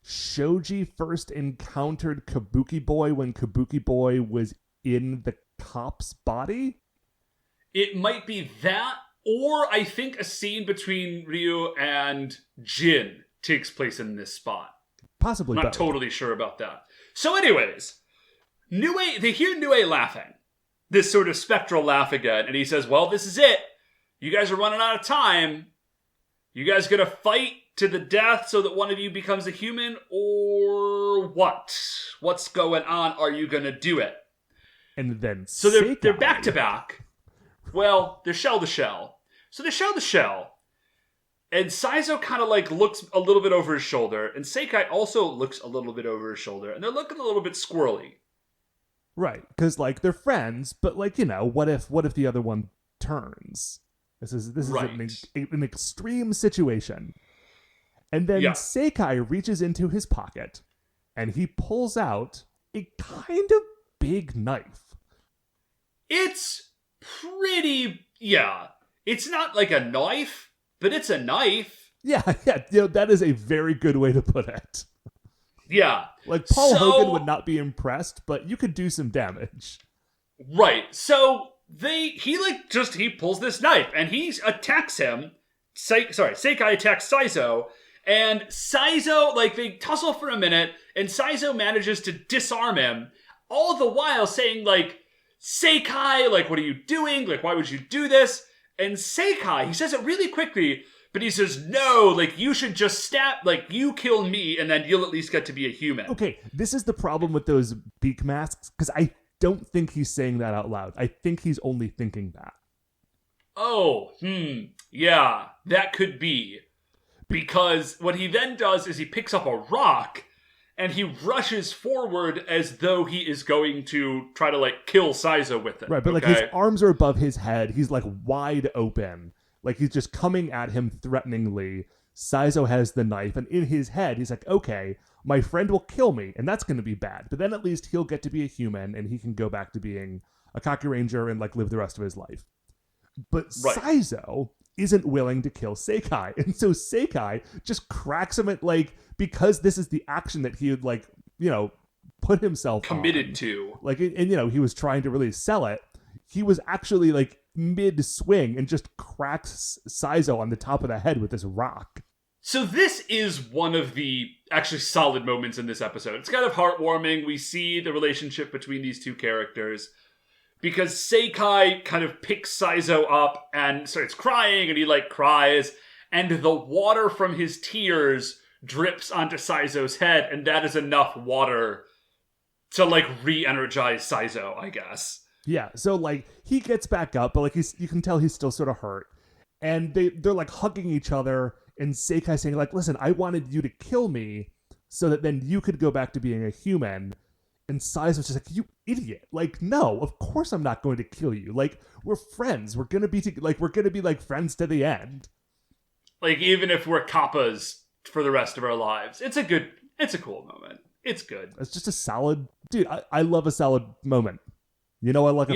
Shoji first encountered Kabuki Boy when Kabuki Boy was in the cop's body? It might be that, or I think a scene between Ryu and Jin takes place in this spot. Possibly. I'm not totally sure about that. So anyways, they hear Nue laughing. This sort of spectral laugh again, and he says, well, this is it. You guys are running out of time. You guys gonna fight to the death so that one of you becomes a human, or what? What's going on? Are you gonna do it? And then so they're back to back. Well, they're shell to shell. So they're shell to shell. And Saizo kind of like looks a little bit over his shoulder, and Seikai also looks a little bit over his shoulder, and they're looking a little bit squirrely. Right, because like they're friends, but like, you know, what if the other one turns? This is right. an extreme situation. And then Seikai reaches into his pocket, and he pulls out a kind of big knife. It's pretty, it's not like a knife, but it's a knife. Yeah, you know, that is a very good way to put it. Yeah. Like, Paul Hogan would not be impressed, but you could do some damage. Right. So he pulls this knife and he attacks him. Seikai attacks Saizo, and Saizo, like, they tussle for a minute, and Saizo manages to disarm him, all the while saying, like, Seikai, like, what are you doing? Like, why would you do this? And Seikai, he says it really quickly, but he says, no, like, you should just stab, like, you kill me, and then you'll at least get to be a human. Okay, this is the problem with those beak masks, because I don't think he's saying that out loud. I think he's only thinking that. Oh, yeah, that could be. Because what he then does is he picks up a rock, and he rushes forward as though he is going to try to, like, kill Saizo with it. Right, but, like, his arms are above his head. He's, like, wide open. Like, he's just coming at him threateningly. Saizo has the knife, and in his head, he's like, okay, my friend will kill me, and that's going to be bad. But then at least he'll get to be a human, and he can go back to being a Kakuranger and, like, live the rest of his life. But Saizo isn't willing to kill Seikai, and so Seikai just cracks him at, like, because this is the action that he had, like, you know, put himself committed to. Like, and, you know, he was trying to really sell it. He was actually, like, mid-swing and just cracks Saizo on the top of the head with this rock. So this is one of the actually solid moments in this episode. It's kind of heartwarming. We see the relationship between these two characters because Seikai kind of picks Saizo up and starts crying, and he, like, cries, and the water from his tears drips onto Saizo's head, and that is enough water to, like, re-energize Saizo, I guess. Yeah, so, like, he gets back up, but, like, you can tell he's still sort of hurt. And they're, like, hugging each other, and Seikai saying, like, listen, I wanted you to kill me so that then you could go back to being a human. And Saizo's just like, you idiot. Like, no, of course I'm not going to kill you. Like, we're friends. We're going to be, friends to the end. Like, even if we're kappas for the rest of our lives. It's a cool moment. It's good. It's just a solid, dude, I love a solid moment. You know, I love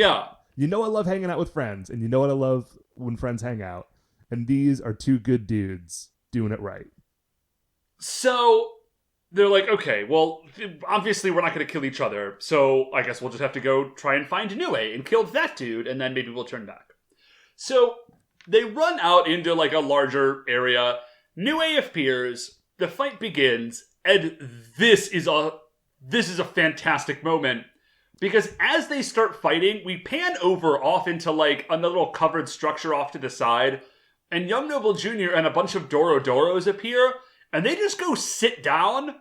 hanging out with friends, and you know what I love when friends hang out. And these are two good dudes doing it right. So they're like, okay, well, obviously we're not going to kill each other, so I guess we'll just have to go try and find Nue and kill that dude, and then maybe we'll turn back. So they run out into, like, a larger area. Nue appears, the fight begins, and this is a fantastic moment. Because as they start fighting, we pan over off into, like, a little covered structure off to the side, and Young Noble Jr. and a bunch of Dorodoros appear, and they just go sit down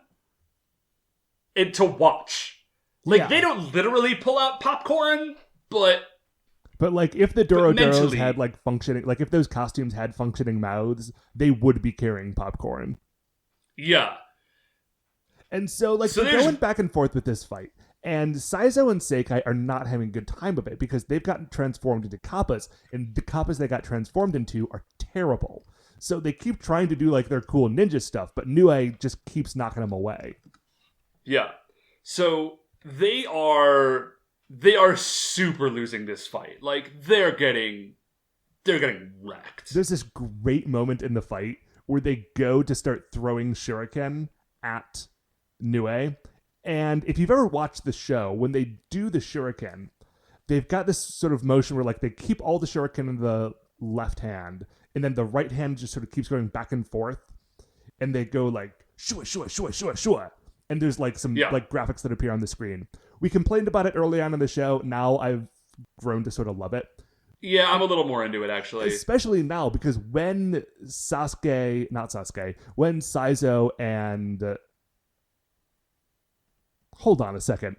and to watch. Like, They don't literally pull out popcorn, but But like, if the Dorodoros mentally, had like functioning, like if those costumes had functioning mouths, they would be carrying popcorn. Yeah. And so like they're going back and forth with this fight. And Saizo and Seikai are not having a good time of it because they've gotten transformed into kappas, and the kappas they got transformed into are terrible. So they keep trying to do like their cool ninja stuff, but Nue just keeps knocking them away. Yeah. So they are super losing this fight. Like they're getting wrecked. There's this great moment in the fight where they go to start throwing shuriken at Nue. And if you've ever watched the show, when they do the shuriken, they've got this sort of motion where like they keep all the shuriken in the left hand, and then the right hand just sort of keeps going back and forth, and they go like shua shua shua shua shua, and there's like some like graphics that appear on the screen. We complained about it early on in the show. Now I've grown to sort of love it. Yeah, I'm a little more into it actually, especially now because when when Saizo and hold on a second.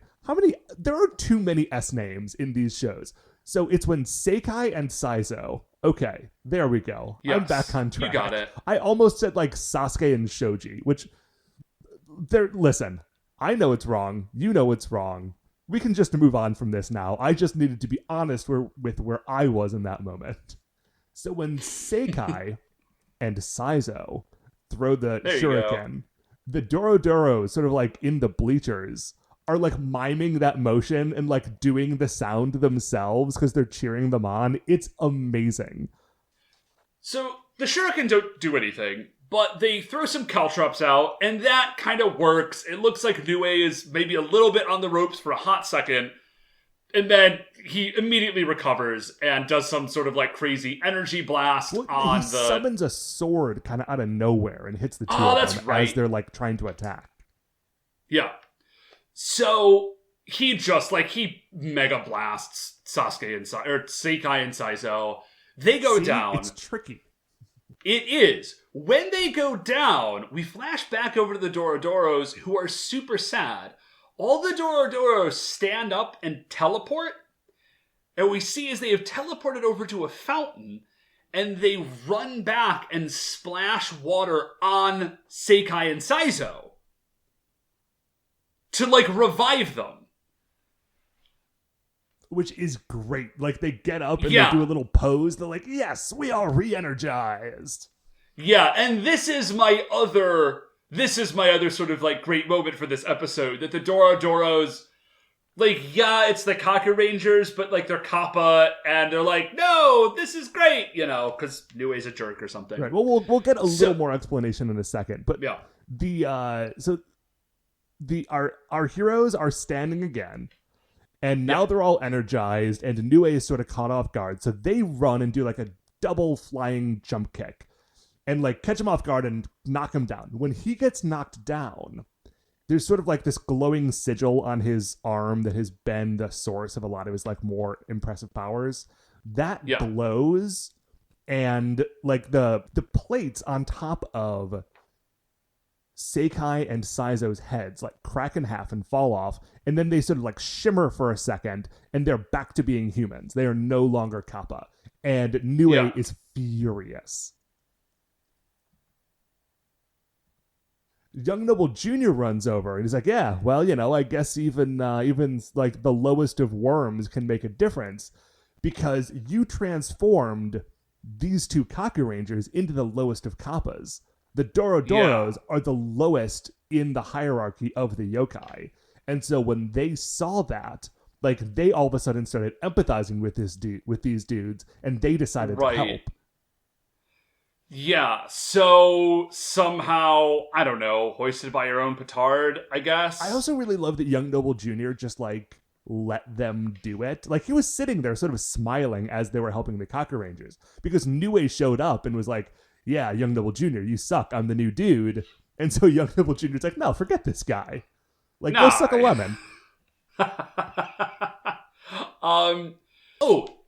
There are too many S names in these shows. So it's when Seikai and Saizo. Okay, there we go. Yes, I'm back on track. You got it. I almost said like Sasuke and Shoji, which listen, I know it's wrong. You know it's wrong. We can just move on from this now. I just needed to be honest with where I was in that moment. So when Seikai and Saizo throw the shuriken, the Dorodoros, sort of like in the bleachers, are like miming that motion and like doing the sound themselves because they're cheering them on. It's amazing. So the shuriken don't do anything, but they throw some caltrops out, and that kind of works. It looks like Nue is maybe a little bit on the ropes for a hot second, and then he immediately recovers and does some sort of like crazy energy blast on he summons a sword kind of out of nowhere and hits the two of them as they're like trying to attack. Yeah. So he just he mega blasts Seikai and Saizo. They go down. It's tricky. It is. When they go down, we flash back over to the Dorodoros, who are super sad. All the Dorodoros stand up and teleport, and we see as they have teleported over to a fountain, and they run back and splash water on Seikai and Saizo to revive them. Which is great. Like, they get up and they do a little pose. They're like, yes, we are re-energized. Yeah, and this is my other sort of great moment for this episode, that the Dorodoros, it's the Kakurangers, but they're Kappa, and they're like, no, this is great, because Nue's a jerk or something. Right. Well, we'll get a little more explanation in a second, but yeah, our heroes are standing again, and now they're all energized, and Nue is sort of caught off guard, so they run and do a double flying jump kick, and catch him off guard and knock him down. When he gets knocked down, there's sort of this glowing sigil on his arm that has been the source of a lot of his more impressive powers. That glows, and the plates on top of Seikai and Saizo's heads crack in half and fall off, and then they sort of shimmer for a second, and they're back to being humans. They are no longer Kappa, and Nue is furious. Young Noble Jr. runs over and he's like, yeah, well, I guess even the lowest of worms can make a difference, because you transformed these two Kakurangers into the lowest of Kappas. The Dorodoros are the lowest in the hierarchy of the yokai. And so when they saw that, they all of a sudden started empathizing with these dudes, and they decided to help. Yeah, so somehow, I don't know, hoisted by your own petard, I guess. I also really love that Young Noble Jr. just, let them do it. He was sitting there sort of smiling as they were helping the Kakurangers, because Nue showed up and was like, yeah, Young Noble Jr., you suck, I'm the new dude. And so Young Noble Jr. is like, no, forget this guy. Go suck a lemon.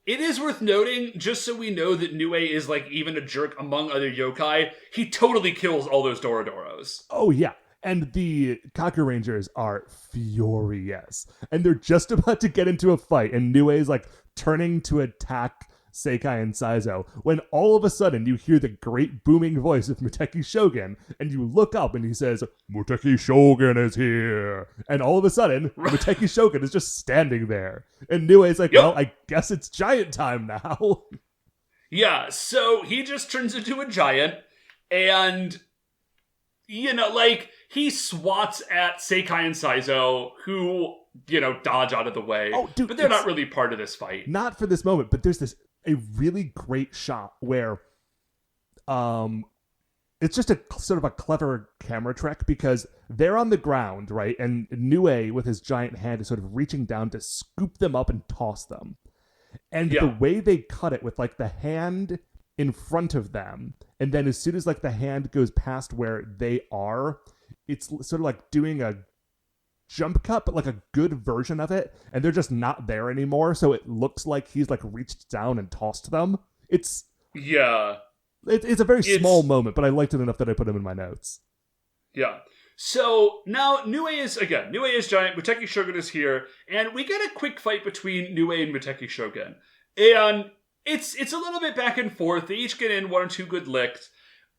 It is worth noting, just so we know that Nue is even a jerk among other yokai, he totally kills all those Dorodoros. Oh yeah, and the Kakurangers are furious, and they're just about to get into a fight, and Nue is turning to attack Seikai and Saizo, when all of a sudden you hear the great booming voice of Muteki Shogun, and you look up and he says, "Muteki Shogun is here." And all of a sudden, Muteki Shogun is just standing there. And Nue's like, well, I guess it's giant time now. Yeah, so he just turns into a giant, and, you know, like, he swats at Seikai and Saizo, who, you know, dodge out of the way. Oh, dude, but they're not really part of this fight. Not for this moment, but there's a really great shot where it's just a sort of a clever camera trick, because they're on the ground, right? And Nue, with his giant hand, is sort of reaching down to scoop them up and toss them. And the way they cut it with, like, the hand in front of them, and then as soon as, like, the hand goes past where they are, it's sort of like doing a jump cut, but like a good version of it, and they're just not there anymore, so it looks like he's, like, reached down and tossed them. It's a very small moment, but I liked it enough that I put him in my notes. Yeah. So now Nue is giant, Muteki Shogun is here, and we get a quick fight between Nue and Muteki Shogun. And it's a little bit back and forth. They each get in one or two good licks,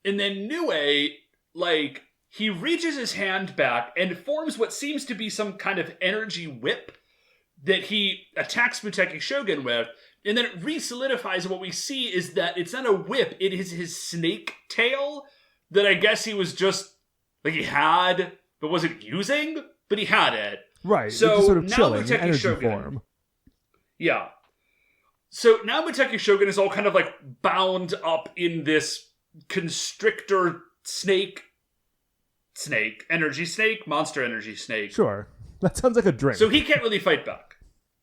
and then Nue, like, he reaches his hand back and forms what seems to be some kind of energy whip that he attacks Muteki Shogun with, and then it re-solidifies, and what we see is that it's not a whip, it is his snake tail that I guess he was just, like, he had, but wasn't using, but he had it. Right, so it's just sort of now chilling in Muteki energy Shogun, form. Yeah. So now Muteki Shogun is all kind of, like, bound up in this constrictor monster energy snake. Sure. That sounds like a drink. So he can't really fight back.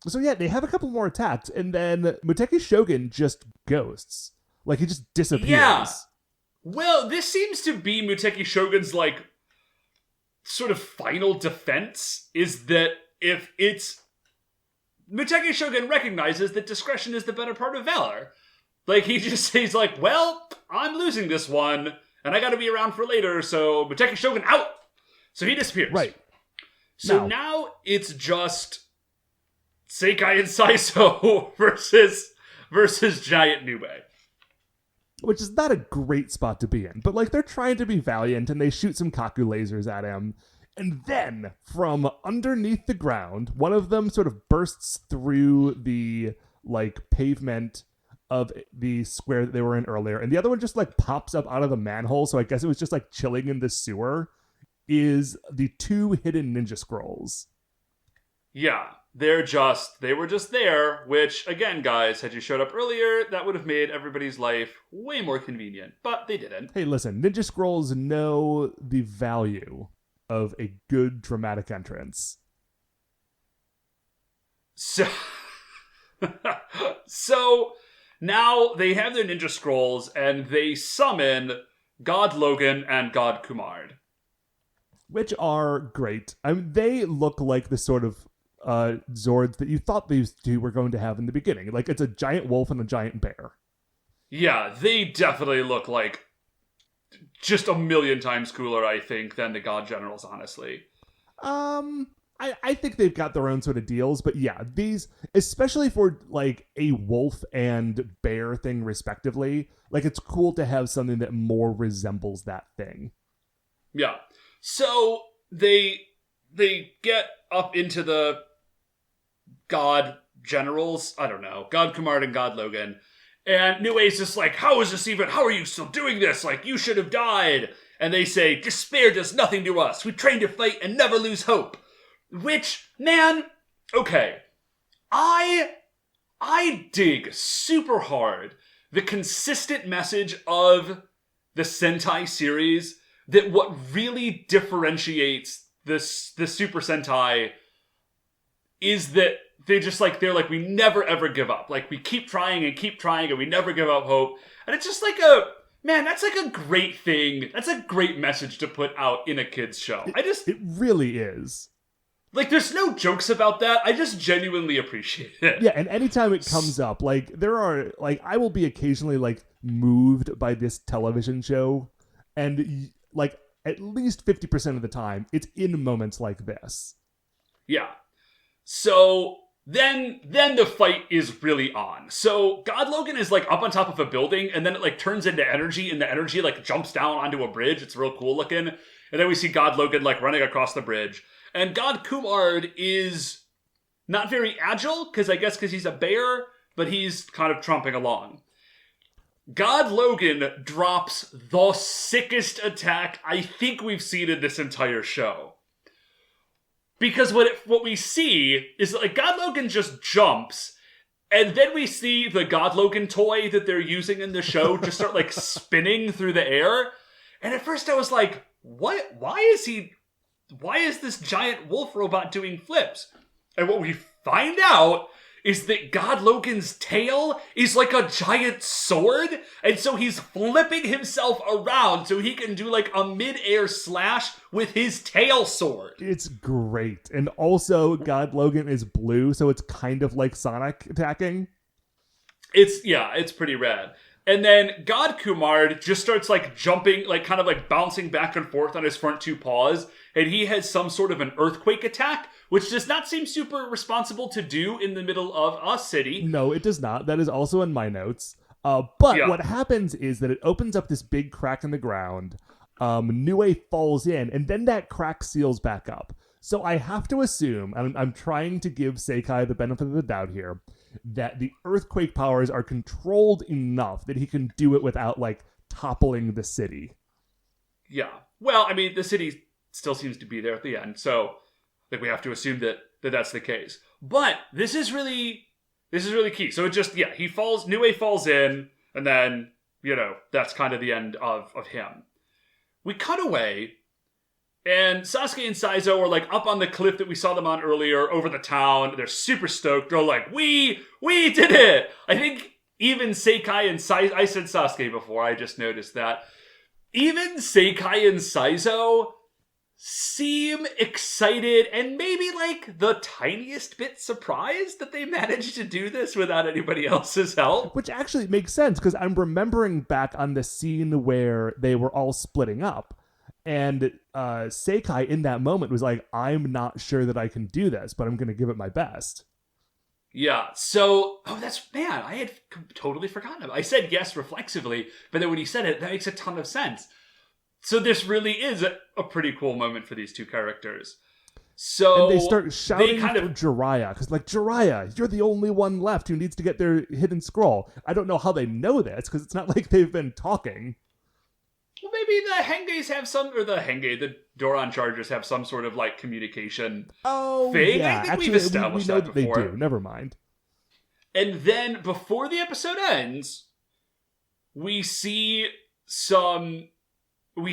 So yeah, they have a couple more attacks, and then Muteki Shogun just ghosts. Like, he just disappears. Yeah. Well, this seems to be Muteki Shogun's, like, sort of final defense, is that if it's... Muteki Shogun recognizes that discretion is the better part of valor. Like, he's like, well, I'm losing this one, and I gotta be around for later, so Muteki Shogun out! So he disappears. Right. So now it's just Seikai and Saizo versus Giant Nube. Which is not a great spot to be in, but, like, they're trying to be valiant, and they shoot some Kaku lasers at him. And then, from underneath the ground, one of them sort of bursts through the, like, pavement of the square that they were in earlier, and the other one just, like, pops up out of the manhole, so I guess it was just, like, chilling in the sewer, is the two hidden ninja scrolls. Yeah, they were just there, which, again, guys, had you showed up earlier, that would have made everybody's life way more convenient, but they didn't. Hey, listen, ninja scrolls know the value of a good dramatic entrance. So now they have their ninja scrolls, and they summon God Logan and God Kumard. Which are great. I mean, they look like the sort of Zords that you thought these two were going to have in the beginning. Like, it's a giant wolf and a giant bear. Yeah, they definitely look like just a million times cooler, I think, than the God Generals, honestly. I think they've got their own sort of deals, but yeah, these, especially for, like, a wolf and bear thing, respectively, like, it's cool to have something that more resembles that thing. Yeah. So they get up into the God Generals, I don't know, God Kumard and God Logan, and Nue's just like, how are you still doing this? Like, you should have died. And they say, despair does nothing to us. We train to fight and never lose hope. Which, man, okay. I dig super hard the consistent message of the Sentai series that what really differentiates the Super Sentai is that they're like, we never ever give up. Like, we keep trying and we never give up hope. And it's just like that's like a great thing. That's a great message to put out in a kid's show. It really is. Like, there's no jokes about that. I just genuinely appreciate it. Yeah, and anytime it comes up, like, there are, like, I will be occasionally, like, moved by this television show, and, like, at least 50% of the time, it's in moments like this. Yeah. So then the fight is really on. So God Logan is like up on top of a building, and then it like turns into energy, and the energy like jumps down onto a bridge. It's real cool looking. And then we see God Logan like running across the bridge. And God Kumard is not very agile, because he's a bear, but he's kind of tromping along. God Logan drops the sickest attack I think we've seen in this entire show. Because what we see is like God Logan just jumps, and then we see the God Logan toy that they're using in the show just start like spinning through the air. And at first I was like, what? Why is this giant wolf robot doing flips? And what we find out is that God Logan's tail is like a giant sword, and so he's flipping himself around so he can do like a mid-air slash with his tail sword. It's great. And also, God Logan is blue, so it's kind of like Sonic attacking. It's pretty rad. And then God Kumard just starts like jumping, like kind of like bouncing back and forth on his front two paws, and he has some sort of an earthquake attack, which does not seem super responsible to do in the middle of a city. No, it does not. That is also in my notes. But what happens is that it opens up this big crack in the ground. Nue falls in, and then that crack seals back up. So I have to assume, and I'm trying to give Seikai the benefit of the doubt here, that the earthquake powers are controlled enough that he can do it without, like, toppling the city. Yeah. Well, I mean, the city still seems to be there at the end, so I think we have to assume that that's the case. But this is really key. So it just, Nue falls in, and then, that's kind of the end of him. We cut away, and Sasuke and Saizo are like up on the cliff that we saw them on earlier, over the town. They're super stoked. They're like, we did it! I think even Seikai and Saizo, I said Sasuke before, I just noticed that. Even Seikai and Saizo seem excited and maybe like the tiniest bit surprised that they managed to do this without anybody else's help. Which actually makes sense, because I'm remembering back on the scene where they were all splitting up. And Seikai in that moment was like, I'm not sure that I can do this, but I'm going to give it my best. Yeah, so, I had totally forgotten about it. I said yes reflexively, but then when you said it, that makes a ton of sense. So this really is a pretty cool moment for these two characters. So and they start shouting for Jiraiya, because like, Jiraiya, you're the only one left who needs to get their hidden scroll. I don't know how they know this, because it's not like they've been talking. Well, maybe the Hengeis have the Doron Chargers have some sort of like communication thing. Yeah. I think actually, we've established we know that before. They do. Never mind. And then before the episode ends, we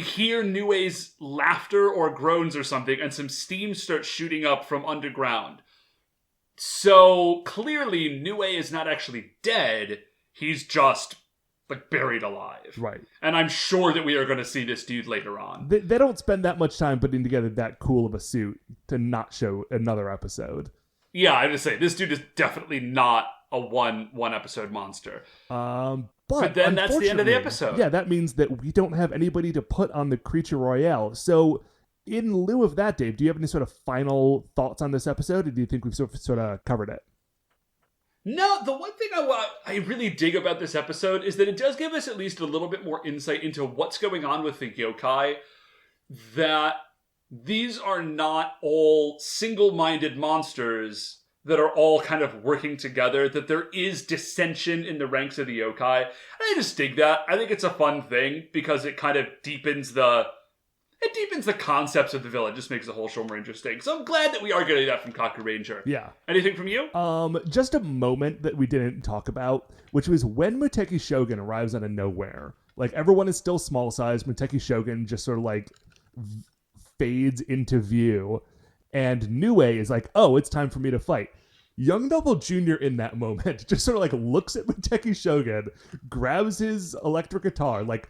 hear Nue's laughter or groans or something, and some steam starts shooting up from underground. So clearly Nue is not actually dead. He's just like buried alive. Right. And I'm sure that we are going to see this dude later on. They don't spend that much time putting together that cool of a suit to not show another episode. Yeah, I just say this dude is definitely not a one episode monster. But then that's the end of the episode. Yeah, that means that we don't have anybody to put on the Creature Royale. So in lieu of that, Dave, do you have any sort of final thoughts on this episode, or do you think we've sort of covered it? No, the one thing I really dig about this episode is that it does give us at least a little bit more insight into what's going on with the yokai, that these are not all single-minded monsters that are all kind of working together, that there is dissension in the ranks of the yokai. And I just dig that. I think it's a fun thing because it kind of deepens the concepts of the villain, just makes the whole show more interesting. So I'm glad that we are getting that from Kakuranger. Yeah. Anything from you? Just a moment that we didn't talk about, which was when Muteki Shogun arrives out of nowhere. Like, everyone is still small size. Muteki Shogun just sort of like fades into view. And Nue is like, oh, it's time for me to fight. Young Double Jr. in that moment just sort of like looks at Muteki Shogun, grabs his electric guitar, like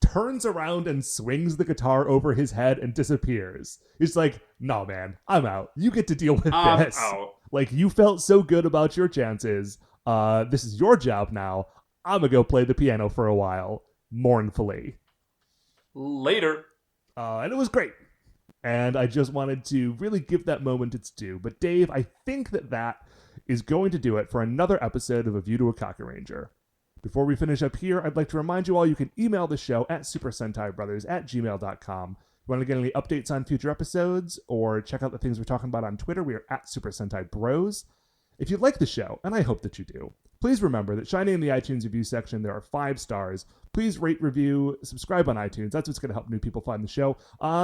turns around and swings the guitar over his head and disappears. He's like, no, man, I'm out. You get to deal with this. Out. Like, you felt so good about your chances. This is your job now. I'm gonna go play the piano for a while, mournfully. Later. And it was great. And I just wanted to really give that moment its due. But Dave, I think that is going to do it for another episode of A View to a Kakuranger. Before we finish up here, I'd like to remind you all you can email the show at supersentaibrothers@gmail.com. If you want to get any updates on future episodes or check out the things we're talking about on Twitter, we are at Super Sentai Bros. If you like the show, and I hope that you do, please remember that shining in the iTunes review section, there are 5 stars. Please rate, review, subscribe on iTunes. That's what's going to help new people find the show.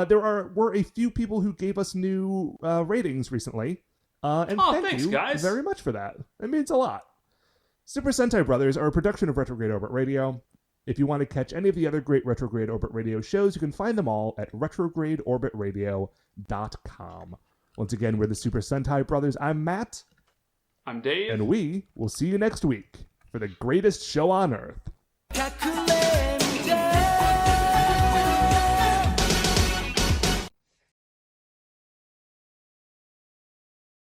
There were a few people who gave us new ratings recently. And thank you guys. very much for that. It means a lot. Super Sentai Brothers are a production of Retrograde Orbit Radio. If you want to catch any of the other great Retrograde Orbit Radio shows, you can find them all at retrogradeorbitradio.com. Once again, we're the Super Sentai Brothers. I'm Matt. I'm Dave. And we will see you next week for the greatest show on Earth.